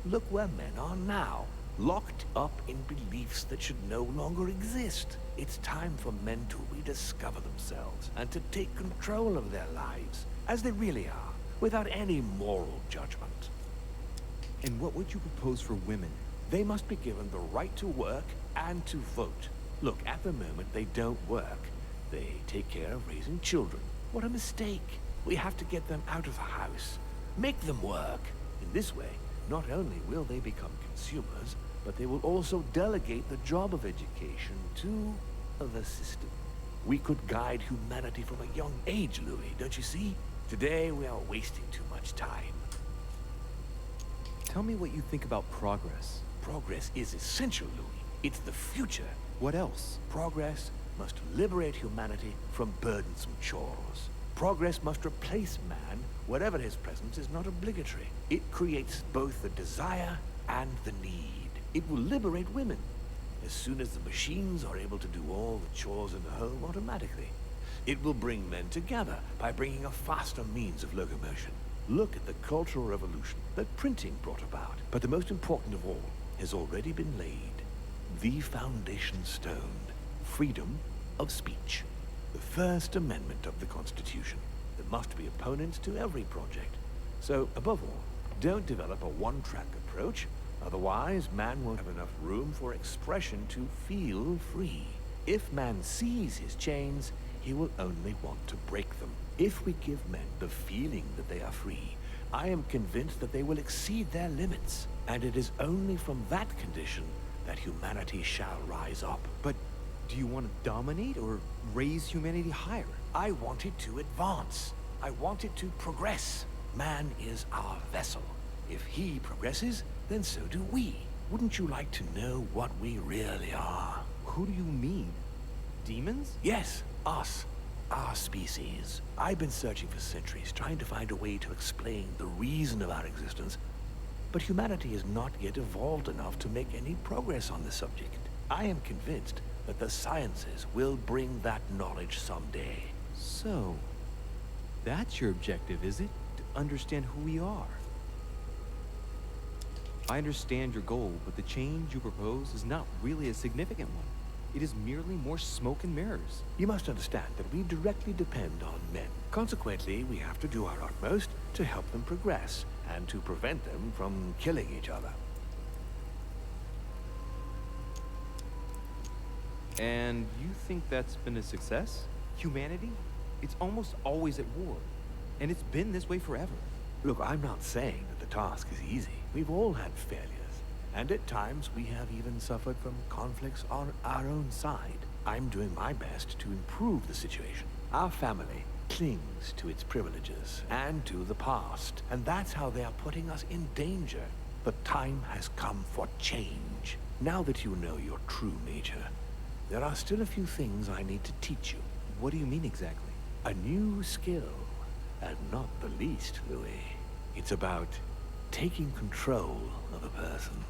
look where men are now, locked up in beliefs that should no longer exist. It's time for men to rediscover themselves and to take control of their lives, as they really are, without any moral judgment. And what would you propose for women? They must be given the right to work and to vote. Look, at the moment they don't work. They take care of raising children. What a mistake. We have to get them out of the house. Make them work. In this way, not only will they become consumers, but they will also delegate the job of education to the system. We could guide humanity from a young age, Louis, don't you see? Today we are wasting too much time. Tell me what you think about progress. Progress is essential, Louis. It's the future. What else? Progress must liberate humanity from burdensome chores. Progress must replace man wherever his presence is not obligatory. It creates both the desire and the need. It will liberate women as soon as the machines are able to do all the chores in the home automatically. It will bring men together by bringing a faster means of locomotion. Look at the cultural revolution that printing brought about. But the most important of all has already been laid. The foundation stone. Freedom of speech. The First Amendment of the Constitution. There must be opponents to every project. So, above all, don't develop a one-track approach. Otherwise, man won't have enough room for expression to feel free. If man sees his chains, he will only want to break them. If we give men the feeling that they are free, I am convinced that they will exceed their limits. And it is only from that condition that humanity shall rise up. But do you want to dominate or raise humanity higher? I want it to advance. I want it to progress. Man is our vessel. If he progresses, then so do we. Wouldn't you like to know what we really are? Who do you mean? Demons? Yes, us. Our species. I've been searching for centuries, trying to find a way to explain the reason of our existence. But humanity has not yet evolved enough to make any progress on the subject. I am convinced that the sciences will bring that knowledge someday. So, that's your objective, is it? To understand who we are. I understand your goal, but the change you propose is not really a significant one. It is merely more smoke and mirrors. You must understand that we directly depend on men. Consequently, we have to do our utmost to help them progress and to prevent them from killing each other. And you think that's been a success? Humanity? It's almost always at war. And it's been this way forever. Look, I'm not saying that the task is easy. We've all had failures. And at times, we have even suffered from conflicts on our own side. I'm doing my best to improve the situation. Our family clings to its privileges and to the past, and that's how they are putting us in danger. The time has come for change. Now that you know your true nature, there are still a few things I need to teach you. What do you mean exactly? A new skill, and not the least, Louis. It's about taking control of a person.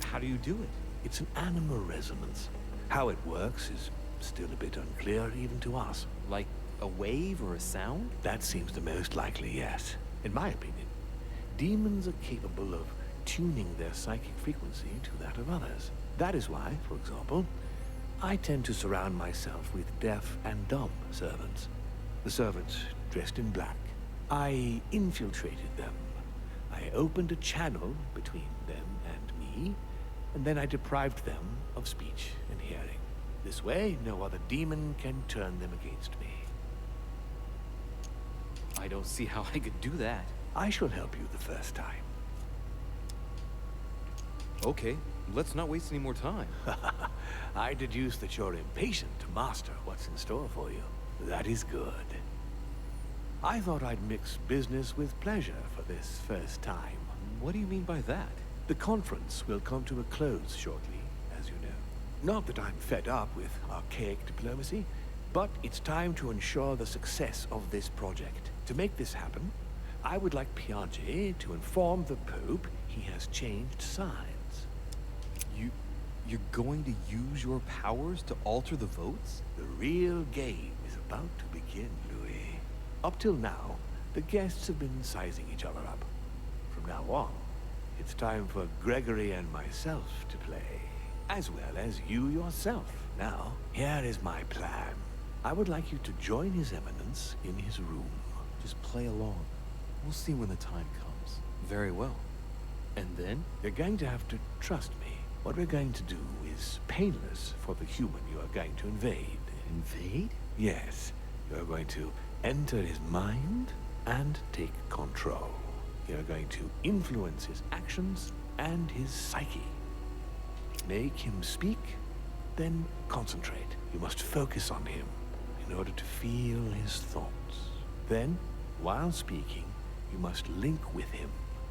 How do you do it? It's an animal resonance. How it works is still a bit unclear even to us. Like a wave or a sound? That seems the most likely, yes. In my opinion, demons are capable of tuning their psychic frequency to that of others. That is why, for example, I tend to surround myself with deaf and dumb servants. The servants dressed in black. I infiltrated them. I opened a channel between them and me, and then I deprived them of speech and hearing. This way, no other demon can turn them against me. I don't see how I could do that. I shall help you the first time. Okay, let's not waste any more time. I deduce that you're impatient to master what's in store for you. That is good. I thought I'd mix business with pleasure for this first time. What do you mean by that? The conference will come to a close shortly, as you know. Not that I'm fed up with archaic diplomacy, but it's time to ensure the success of this project. To make this happen, I would like Piaget to inform the Pope he has changed sides. You're going to use your powers to alter the votes? The real game is about to begin, Louis. Up till now, the guests have been sizing each other up. From now on, it's time for Gregory and myself to play, as well as you yourself. Now, here is my plan. I would like you to join His Eminence in his room. Just play along. We'll see when the time comes. Very well. And then? You're going to have to trust me. What we're going to do is painless for the human you are going to invade. Invade? Yes. You're going to enter his mind and take control. You're going to influence his actions and his psyche. Make him speak, then concentrate. You must focus on him in order to feel his thoughts. Then, while speaking, you must link with him.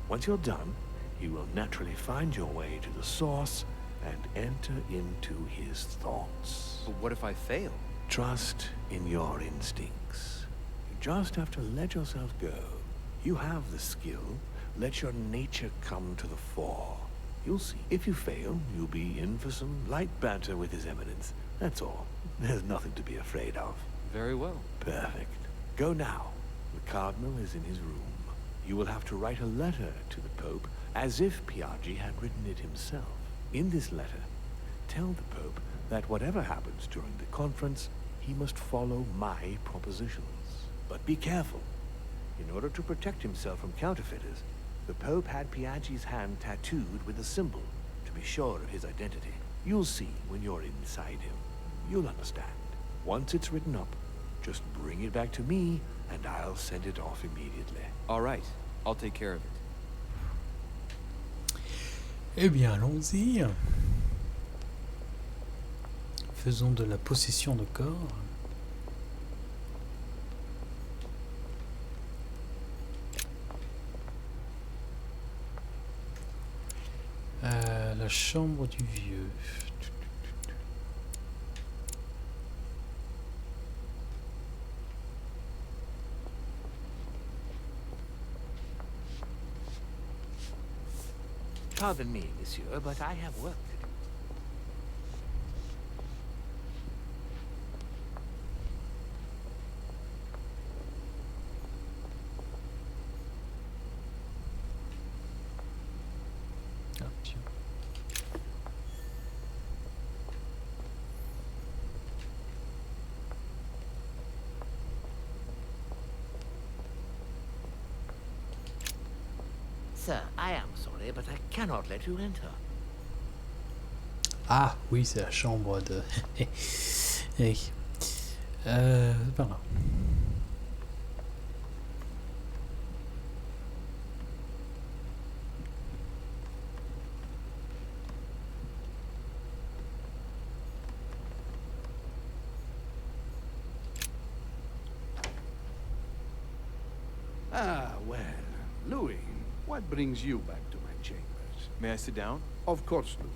Once you're done, you will naturally find your way to the source and enter into his thoughts. But what if I fail? Trust in your instincts. You just have to let yourself go. You have the skill. Let your nature come to the fore. You'll see. If you fail, you'll be in for some light banter with His Eminence. That's all. There's nothing to be afraid of. Very well. Perfect. Go now. The Cardinal is in his room. You will have to write a letter to the Pope as if Piaggi had written it himself. In this letter, tell the Pope that whatever happens during the conference, he must follow my propositions. But be careful. In order to protect himself from counterfeiters, the Pope had Piaggi's hand tattooed with a symbol to be sure of his identity. You'll see when you're inside him. You'll understand. Once it's written up, just bring it back to me, and I'll send it off immediately. All right. I'll take care of it. Eh bien, allons-y. Faisons de la possession de corps. La chambre du vieux. Pardon me, monsieur, but I have work to do. Ah, tiens. Sir, I am sorry, but I cannot let you enter. Ah, oui, c'est la chambre de... Oui. Par là. Ah, well, Louis, what brings you back to my chambers? May I sit down? Of course, Louis.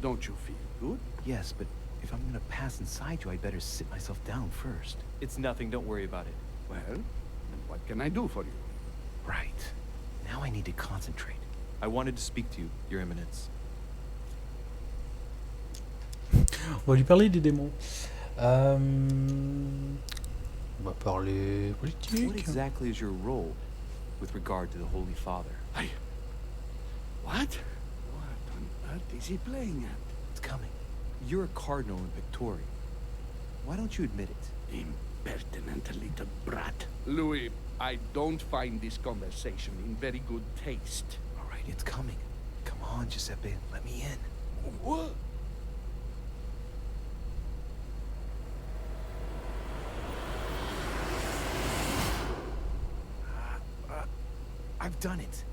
Don't you feel good? Yes, but if I'm gonna pass inside you, I'd better sit myself down first. It's nothing, don't worry about it. Well, what can I do for you? Right. Now I need to concentrate. I wanted to speak to you, Your Eminence. On va lui parler des démons. On va parler politique. What exactly is your role with regard to the Holy Father? What? What on earth is he playing at? It's coming. You're a cardinal in Victoria. Why don't you admit it? Impertinent little brat. Louis, I don't find this conversation in very good taste. All right, it's coming. Come on, Giuseppe, let me in. What? I've done it.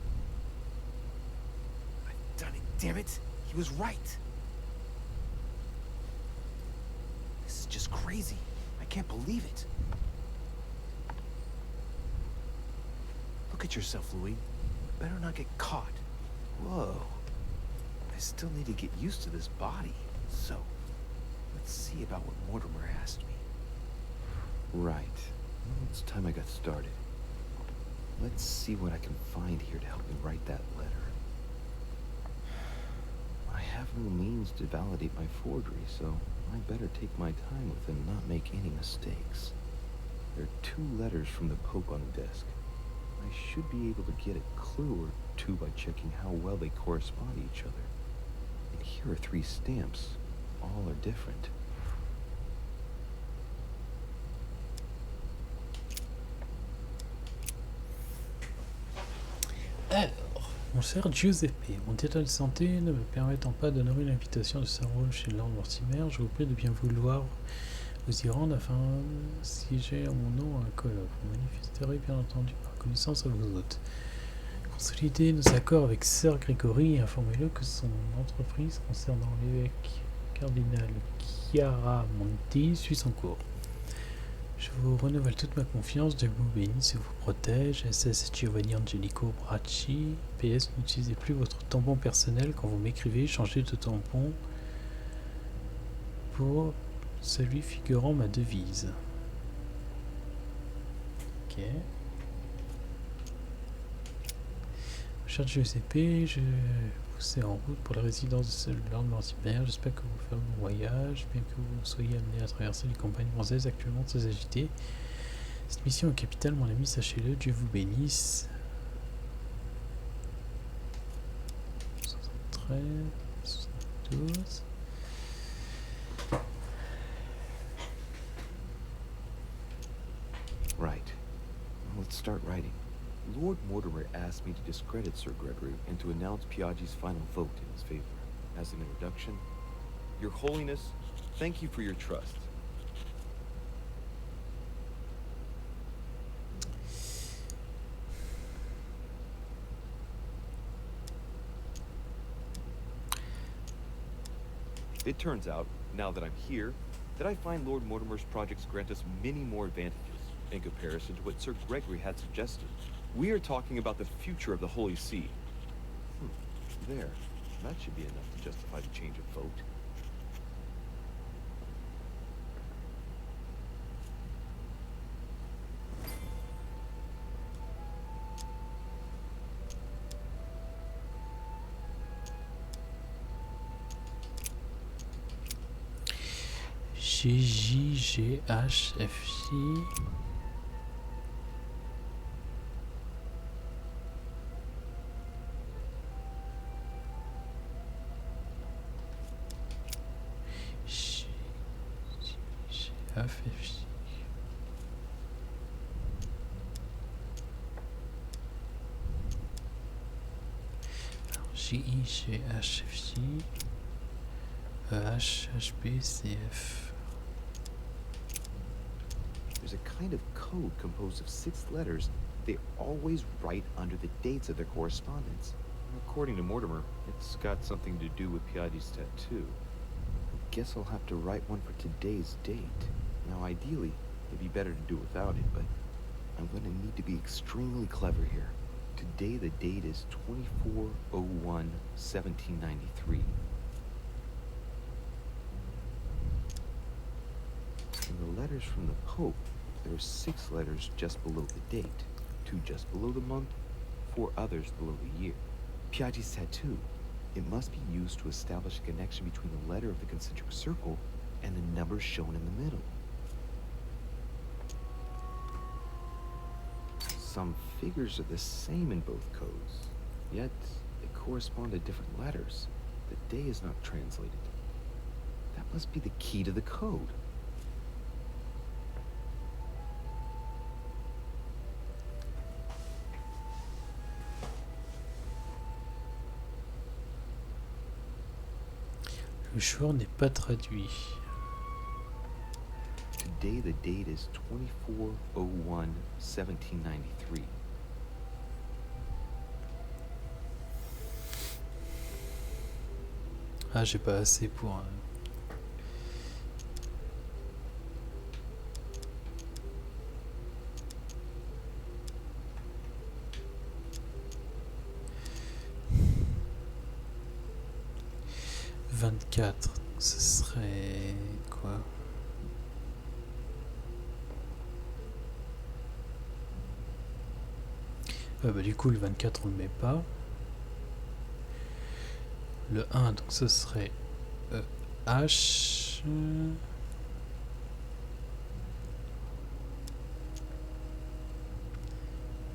I've done it, damn it. He was right. This is just crazy. I can't believe it. Look at yourself, Louis. Better not get caught. Whoa. I still need to get used to this body. So, let's see about what Mortimer asked me. Right. Well, it's time I got started. Let's see what I can find here to help me write that letter. I have no means to validate my forgery, so I better take my time with it and not make any mistakes. There are 2 letters from the Pope on the desk. I should be able to get a clue or 2 by checking how well they correspond to each other. And here are 3 stamps. All are different. Alors, mon cher Giuseppe, mon état de santé ne me permettant pas d'honorer l'invitation de Saint Rome chez Lord Mortimer, je vous prie de bien vouloir vous y rendre afin de siéger en mon nom à un colloque. Vous manifesterez bien entendu par connaissance à vos hôtes. Consolidez nos accords avec Sir Gregory et informez-le que son entreprise concernant l'évêque cardinal Chiaramonti suit son cours. Je vous renouvelle toute ma confiance, Dieu vous bénisse et vous protège. SS Giovanni Angelico Bracci. PS, n'utilisez plus votre tampon personnel quand vous m'écrivez, changez de tampon pour celui figurant ma devise. Ok. Cher Giuseppe, je vous ai en route pour la résidence de Lord Mortimer. J'espère que vous ferez bon voyage, bien que vous soyez amené à traverser les campagnes françaises actuellement très agitées. Cette mission est capitale, mon ami, sachez-le, Dieu vous bénisse. 73, 72. Right. Well, let's start writing. Lord Mortimer asked me to discredit Sir Gregory and to announce Piaggi's final vote in his favor. As an introduction, Your Holiness, thank you for your trust. It turns out, now that I'm here, that I find Lord Mortimer's projects grant us many more advantages in comparison to what Sir Gregory had suggested. We are talking about the future of the Holy See. There. That should be enough to justify the change of vote. GJGHFJ. GIGHFJ EHHBCF. There's a kind of code composed of 6 letters. They always write under the dates of their correspondence. According to Mortimer, it's got something to do with Piaggi's tattoo. I guess I'll have to write one for today's date. Now, ideally, it'd be better to do without it, but I'm going to need to be extremely clever here. Today the date is 24/01/1793. In the letters from the Pope, there are 6 letters just below the date, 2 just below the month, 4 others below the year. Piaggi's tattoo. It must be used to establish a connection between the letter of the concentric circle and the number shown in the middle. Some figures are the same in both codes, yet they correspond to different letters. The day is not translated. That must be the key to the code. Le joueur n'est pas traduit. Today the date is 24/01/1793. Ah, j'ai pas assez pour... 24, ce serait quoi? Bah, du coup le 24 on le met pas. Le 1 donc ce serait H.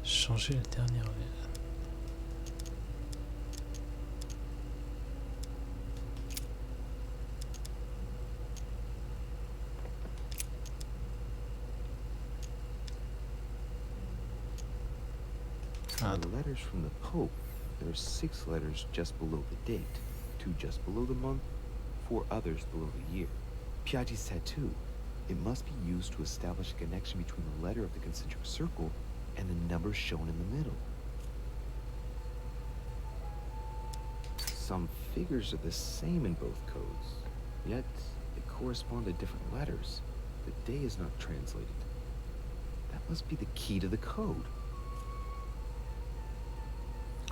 Changer la dernière lettre. In the letters from the Pope, there are 6 letters just below the date, 2 just below the month, 4 others below the year. Piaggi's tattoo. It must be used to establish a connection between the letter of the concentric circle and the number shown in the middle. Some figures are the same in both codes, yet they correspond to different letters. The day is not translated. That must be the key to the code.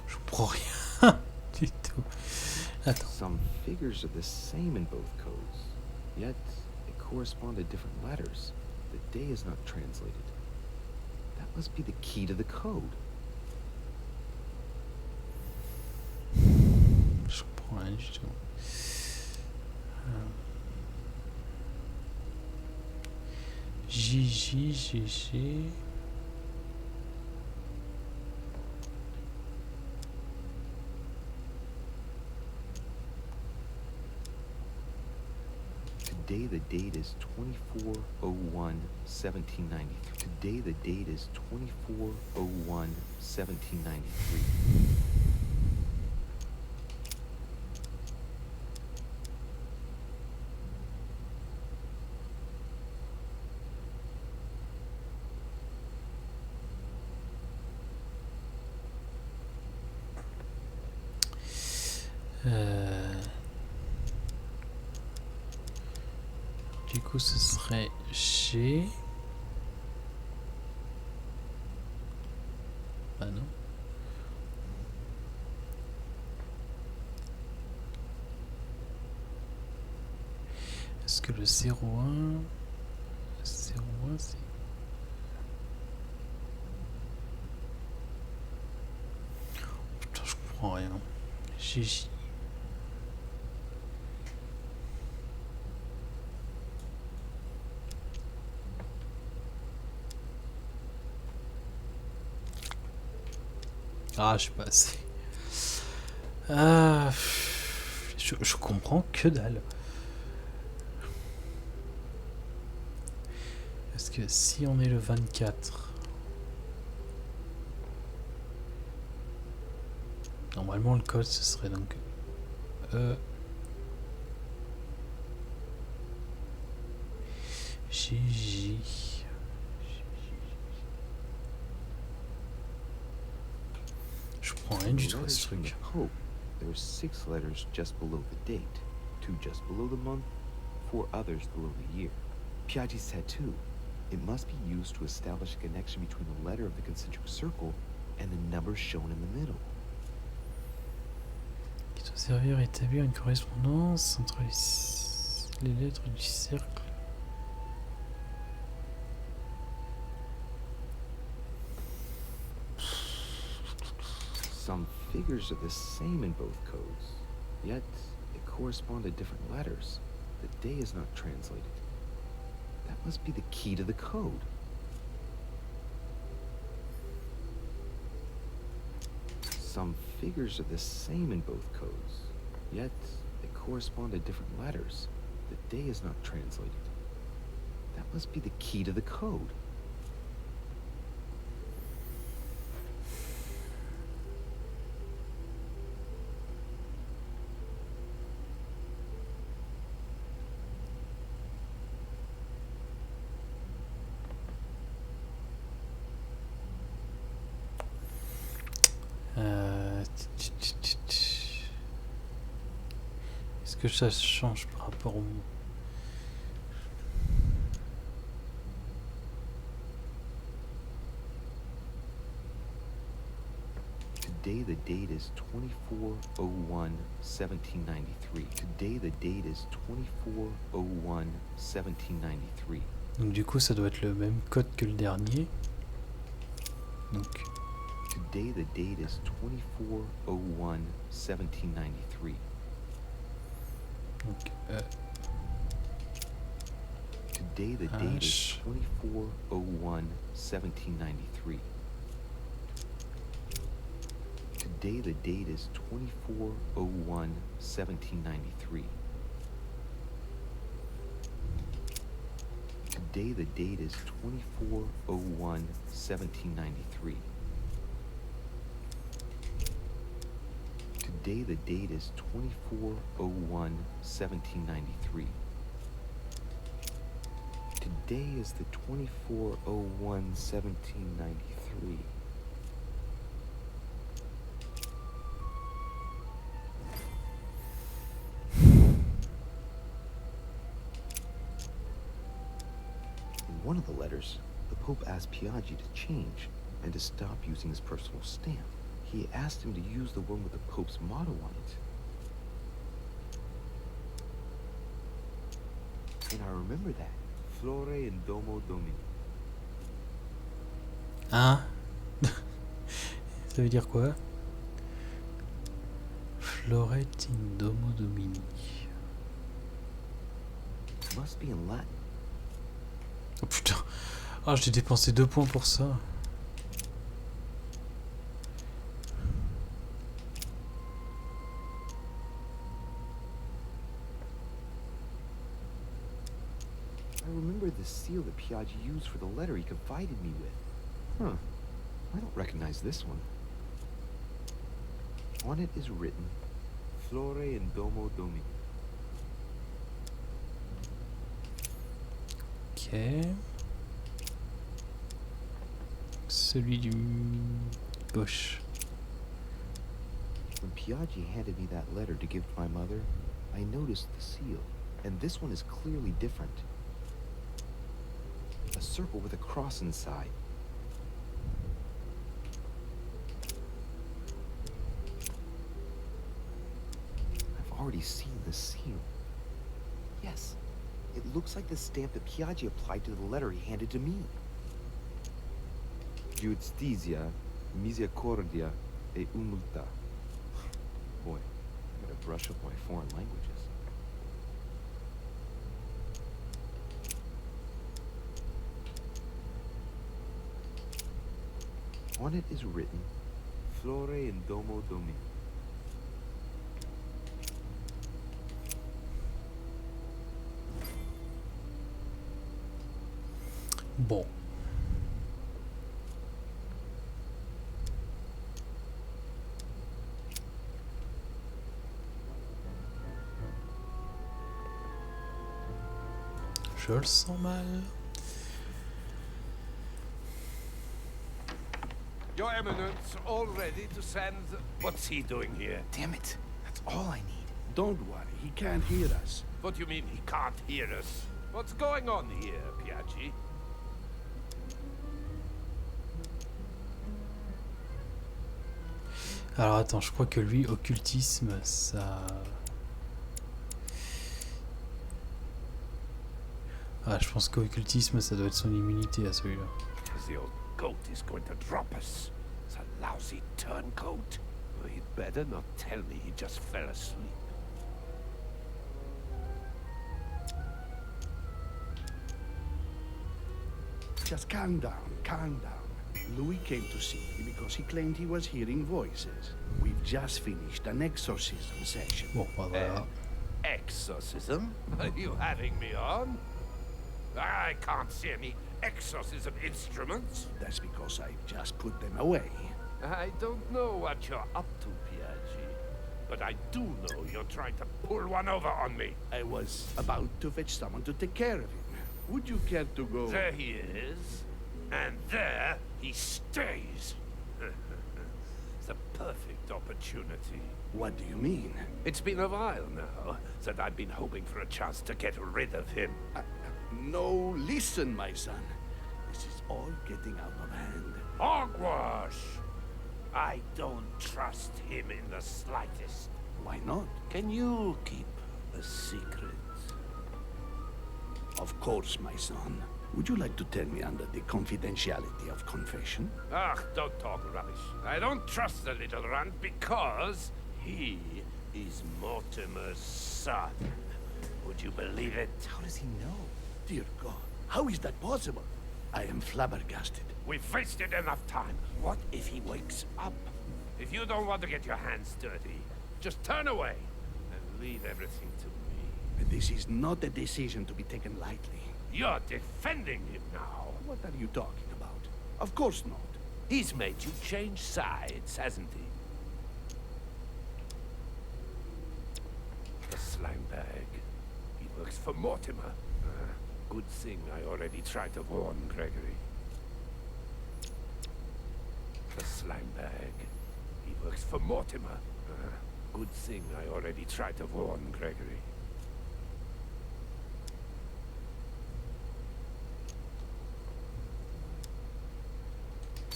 Je comprends rien du tout. Attends. Some figures are the same in both codes, yet they correspond to different letters. The day is not translated. That must be the key to the code. Je comprends rien du tout. GG. Today the date is 24/01/1793. Today the date is 24/01/1793. Du coup, ce serait G. Ah non. Est-ce que le 01... 01 c'est... Putain, je comprends rien. GJ. Ah, je sais pas assez. Ah, je comprends que dalle. Parce que si on est le 24, normalement le code ce serait donc GJ. Je comprends rien du tout à ce truc. Pope, there are 6 letters just below the date, 2 just below the month, 4 others below the year. Piaggi's tattoo. It must be used to establish a connection between the letter of the concentric circle and the numbers shown in the middle. Qui doit servir à établir une correspondance entre les lettres du cercle. Some figures are the same in both codes, yet they correspond to different letters. The day is not translated. That must be the key to the code. Some figures are the same in both codes, yet they correspond to different letters. The day is not translated. That must be the key to the code. Est-ce que ça change par rapport au... Today the date is 24/01/1793. Today the date is 24/01/1793. Donc du coup ça doit être le même code que le dernier. Donc Today the date is 24/01/1793. Donc Today the date is 24/01/1793. Today the date is 24/01/1793. Today the date is 24/01/1793. Today the date is 24/01/1793. Today is the 24/01/1793. In one of the letters, the Pope asked Piaggi to change and to stop using his personal stamp. He asked him to use the one with the Pope's motto on it. And I remember that. Flore in Domo Domini. hein. Ça veut dire quoi? Floret in Domo Domini. Must be in Latin. Oh putain. Ah, j'ai dépensé 2 points pour ça. I remember the seal that Piaggi used for the letter he confided me with. Huh. I don't recognize this one. On it is written, Flore in Domo Domini. Ok. Celui du gauche. When Piaggi handed me that letter to give to my mother, I noticed the seal, and this one is clearly different. A circle with a cross inside. I've already seen the seal. Yes, it looks like the stamp that Piaggi applied to the letter he handed to me. Giustizia, misericordia e umiltà. Boy, I'm gonna brush up my foreign languages. On it is written, Flore in Domo Domini. Bon. Je le sens mal. Your Eminence, all ready to send... What's he doing here? Damn it. That's all I need. Don't worry, he can't hear us. What do you mean he can't hear us? What's going on here, Piaggi? Alors attends, je crois que lui, occultisme, ça... Ah, je pense qu'occultisme, ça doit être son immunité à celui-là. The old goat is going to drop us. It's a lousy turncoat. Well, he'd better not tell me he just fell asleep. Just calm down, calm down. Louis came to see me because he claimed he was hearing voices. We've just finished an exorcism session. Bon, bah voilà. Exorcism? Are you having me on? I can't see any exorcism instruments. That's because I just put them away. I don't know what you're up to, Piaggi. But I do know you're trying to pull one over on me. I was about to fetch someone to take care of him. Would you care to go? There he is. And there he stays. It's a perfect opportunity. What do you mean? It's been a while now that I've been hoping for a chance to get rid of him. No, listen, my son. This is all getting out of hand. Hogwash! I don't trust him in the slightest. Why not? Can you keep a secret? Of course, my son. Would you like to tell me under the confidentiality of confession? Ah, don't talk rubbish. I don't trust the little runt because he is Mortimer's son. Would you believe it? How does he know? Dear God, how is that possible? I am flabbergasted. We've wasted enough time. What if he wakes up? If you don't want to get your hands dirty, just turn away and leave everything to me. This is not a decision to be taken lightly. You're defending him now. What are you talking about? Of course not. He's made you change sides, hasn't he? The slime bag. He works for Mortimer. Good thing I already tried to warn Gregory. The slime bag. He works for Mortimer. Good thing I already tried to warn Gregory.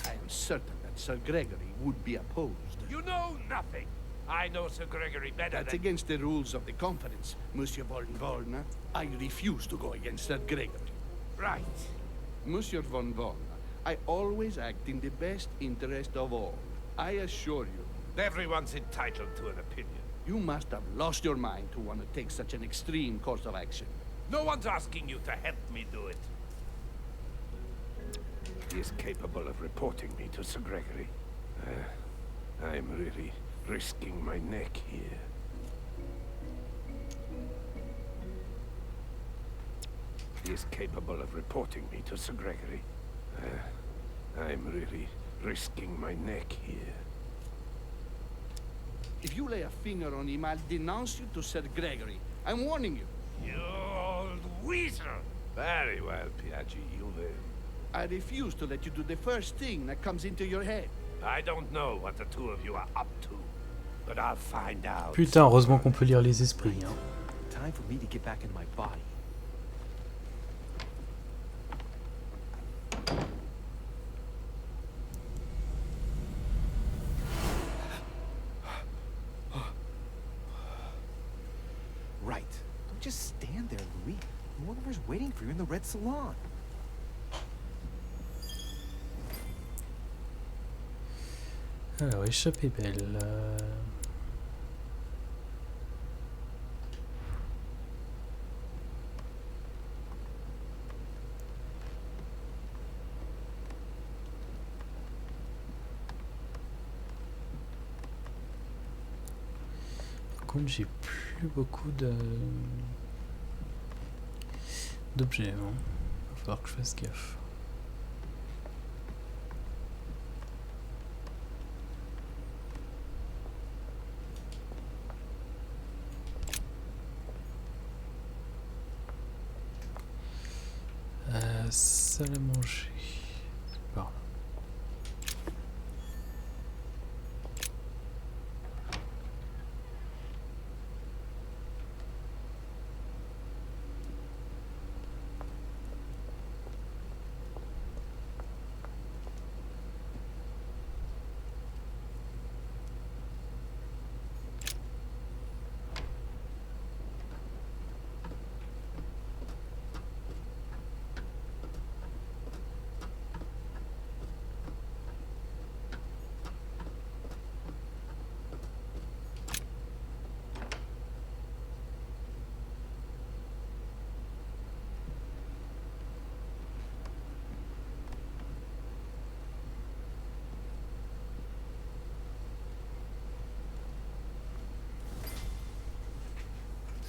I am certain that Sir Gregory would be opposed. You know nothing. I know Sir Gregory better That's than... against the rules of the conference, Monsieur von Volna. I refuse to go against Sir Gregory. Right. Monsieur von Volna, I always act in the best interest of all. I assure you. Everyone's entitled to an opinion. You must have lost your mind to want to take such an extreme course of action. No one's asking you to help me do it. He is capable of reporting me to Sir Gregory. I'm really risking my neck here. He is capable of reporting me to Sir Gregory. I'm really risking my neck here. If you lay a finger on him, I'll denounce you to Sir Gregory. I'm warning you. You old weasel! Very well, Piaggi, you win. I refuse to let you do the first thing that comes into your head. I don't know what the two of you are up to, but I'll find out. Putain, heureusement qu'on peut lire les esprits, hein. Time for me to get back into my body. Right. Don't just stand there, Louis. Mortimer's waiting for you in the red salon. Alors, échappée belle. Par contre, j'ai plus beaucoup d'objets. Hein. Va falloir que je fasse gaffe. Salle à manger. Par là.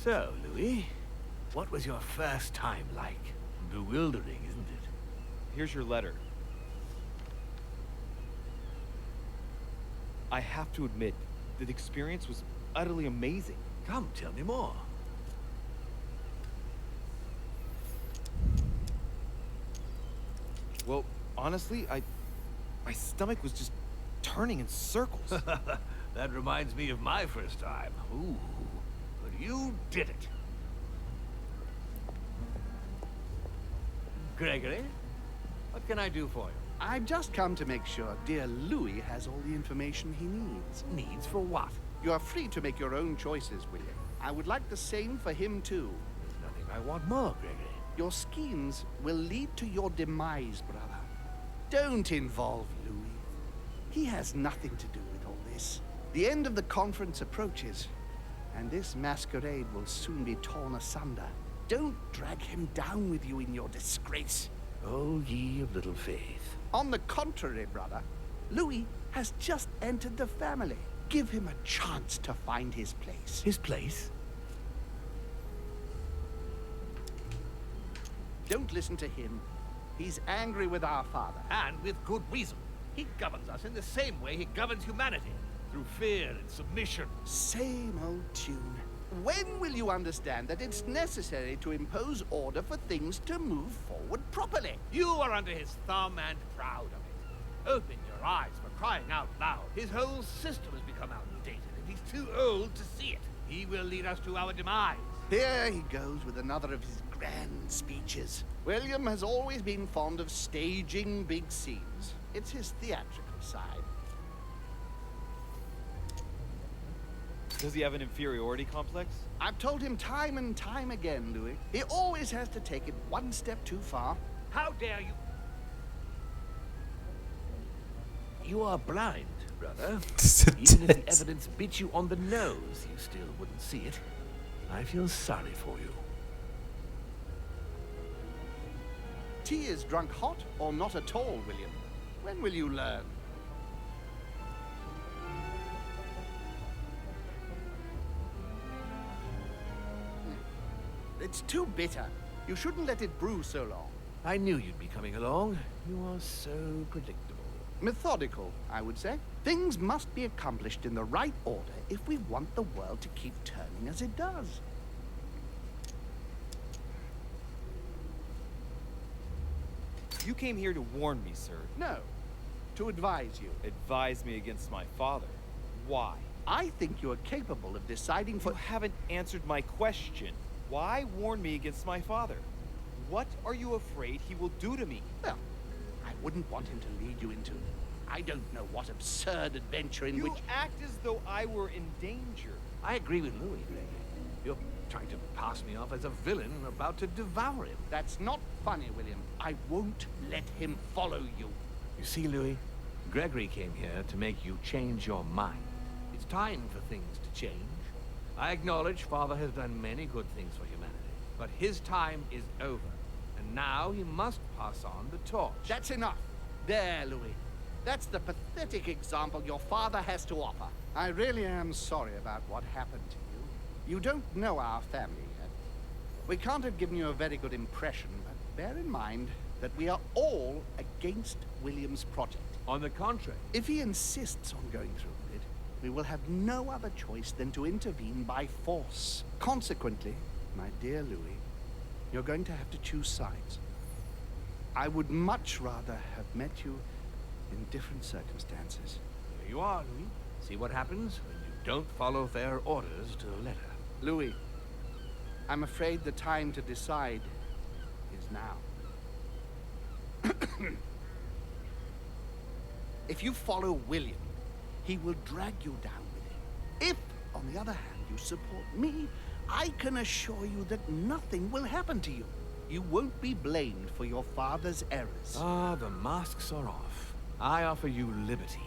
So, Louis, what was your first time like? Bewildering, isn't it? Here's your letter. I have to admit, the experience was utterly amazing. Come, tell me more. Well, honestly, my stomach was just turning in circles. That reminds me of my first time. Ooh, but you did it. Gregory, what can I do for you? I've just come to make sure dear Louis has all the information he needs. Needs for what? You are free to make your own choices, William. I would like the same for him, too. There's nothing I want more, Gregory. Your schemes will lead to your demise, brother. Don't involve Louis. He has nothing to do with all this. The end of the conference approaches, and this masquerade will soon be torn asunder. Don't drag him down with you in your disgrace. Oh, ye of little faith. On the contrary, brother, Louis has just entered the family. Give him a chance to find his place. His place? Don't listen to him. He's angry with our father. And with good reason. He governs us in the same way he governs humanity. Through fear and submission. Same old tune. When will you understand that it's necessary to impose order for things to move forward properly? You are under his thumb and proud of it. Open your eyes, for crying out loud. His whole system has become outdated, and he's too old to see it. He will lead us to our demise. Here he goes with another of his grand speeches. William has always been fond of staging big scenes. It's his theatrical side. Does he have an inferiority complex? I've told him time and time again, Louis. He always has to take it one step too far. How dare you? You are blind, brother. Even if the evidence bit you on the nose, you still wouldn't see it. I feel sorry for you. Tea is drunk hot or not at all, William. When will you learn? It's too bitter. You shouldn't let it brew so long. I knew you'd be coming along. You are so predictable. Methodical, I would say. Things must be accomplished in the right order if we want the world to keep turning as it does. You came here to warn me, sir. No, to advise you. Advise me against my father. Why? I think you are capable of deciding for... You haven't answered my question. Why warn me against my father? What are you afraid he will do to me? Well, I wouldn't want him to lead you into... I don't know what absurd adventure in you which... You act as though I were in danger. I agree with Louis, Greg. You're trying to pass me off as a villain about to devour him. That's not funny, William. I won't let him follow you. You see, Louis, Gregory came here to make you change your mind. It's time for things to change. I acknowledge Father has done many good things for humanity, but his time is over, and now he must pass on the torch. That's enough. There, Louis. That's the pathetic example your father has to offer. I really am sorry about what happened to you. You don't know our family yet. We can't have given you a very good impression, but bear in mind that we are all against William's project. On the contrary. If he insists on going through with it, we will have no other choice than to intervene by force. Consequently, my dear Louis, you're going to have to choose sides. I would much rather have met you in different circumstances. Here you are, Louis. See what happens when you don't follow their orders to the letter. Louis, I'm afraid the time to decide is now. If you follow William, he will drag you down with him. If, on the other hand, you support me, I can assure you that nothing will happen to you. You won't be blamed for your father's errors. Ah, the masks are off. I offer you liberty.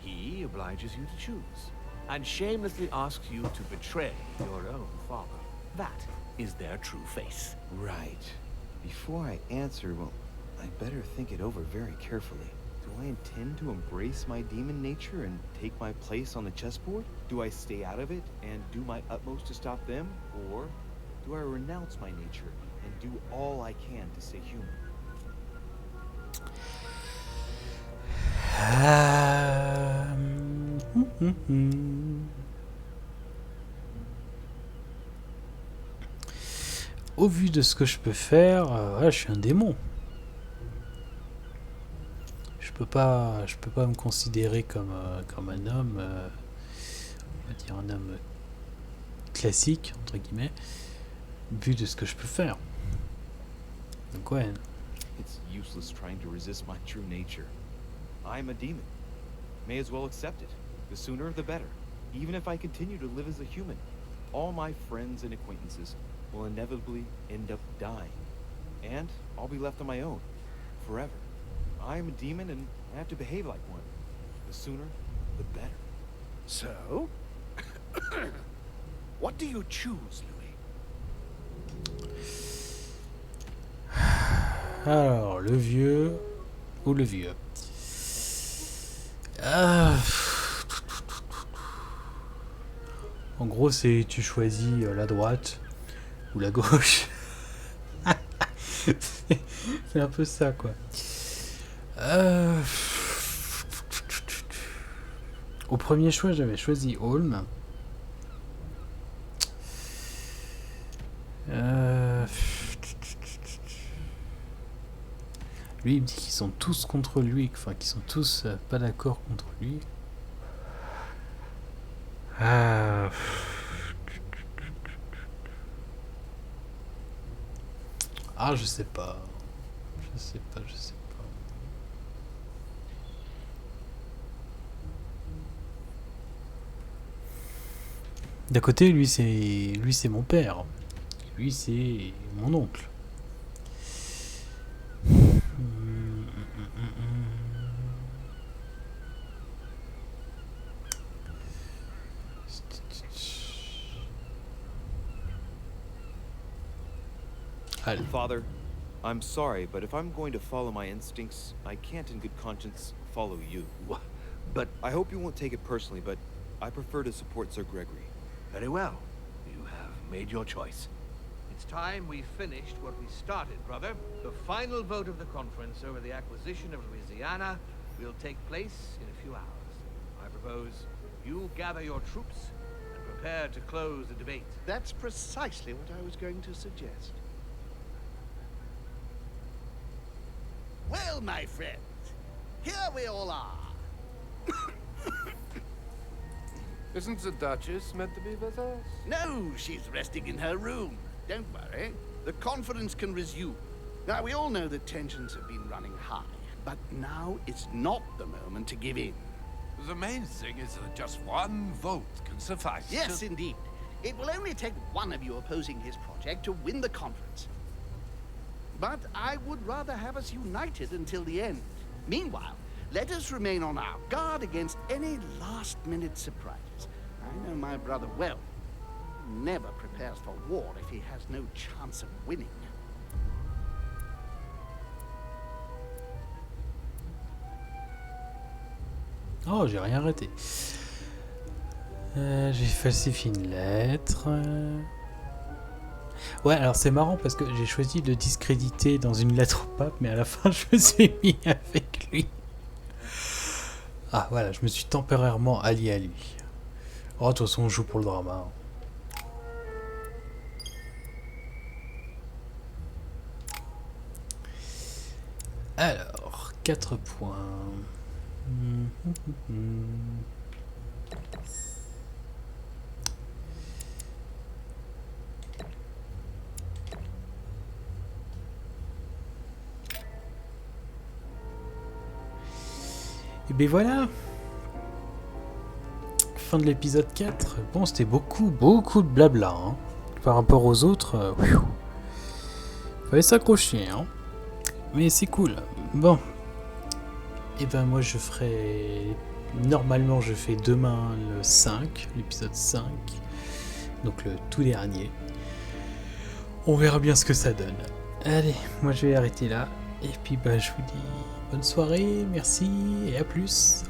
He obliges you to choose, and shamelessly asks you to betray your own father. That is their true face. Right. Before I answer, well, I better think it over very carefully. To I intend to embrace my demon nature and take my place on the chessboard? Do I stay out of it and do my utmost to stop them? Or do I renounce my nature and do all I can to stay human? Au vu de ce que je peux faire, ouais, je suis un démon. Je peux pas me considérer comme un homme, on va dire un homme classique entre guillemets, vu de ce que je peux faire. Donc ouais. It's useless trying to resist my true nature. I'm a demon. May as well accept it. The sooner the better. Even if I continue to live as a human, all my friends and acquaintances will inevitably end up dying. And I'll be left on my own. Forever. I'm a demon and I have to behave like one. The sooner, the better. So? What do you choose, Louis? Alors, le vieux ou le vieux. Ah. En gros, c'est tu choisis la droite ou la gauche. C'est un peu ça, quoi. Au premier choix, j'avais choisi Holm. Lui, il me dit qu'ils sont tous contre lui, enfin qu'ils sont tous pas d'accord contre lui. Je sais pas. Je sais pas. D'un côté, lui c'est mon père. Lui c'est mon oncle. Father, I'm sorry, but if I'm going to follow my instincts, I can't in good conscience follow you. But I hope you won't take it personally, but I prefer to support Sir Gregory. very well. You have made your choice. It's time we finished what we started, brother. The final vote of the conference over the acquisition of Louisiana will take place in a few hours. I propose you gather your troops and prepare to close the debate. That's precisely what I was going to suggest. Well, my friends, here we all are. Isn't the Duchess meant to be with us? No, she's resting in her room. Don't worry. The conference can resume. Now, we all know that tensions have been running high, but now is not the moment to give in. The main thing is that just one vote can suffice. Yes, indeed. It will only take one of you opposing his project to win the conference. But I would rather have us united until the end. Meanwhile, let us remain on our guard against any last-minute surprises. I know my brother well. He never prepares for war if he has no chance of winning. Oh, j'ai rien raté. J'ai falsifié une lettre. Ouais, alors c'est marrant parce que j'ai choisi de discréditer dans une lettre au pape, mais à la fin je me suis mis avec lui. Ah voilà, je me suis temporairement allié à lui. Oh, de toute façon, on joue pour le drama. Alors, 4 points. Et ben voilà. Fin de l'épisode 4. Bon, c'était beaucoup de blabla. Hein. Par rapport aux autres, fallait s'accrocher. Hein. Mais c'est cool. Bon. Et ben moi je ferai... Normalement je fais demain le 5, l'épisode 5. Donc le tout dernier. On verra bien ce que ça donne. Allez, moi je vais arrêter là. Et puis bah je vous dis Bonne soirée, merci et à plus.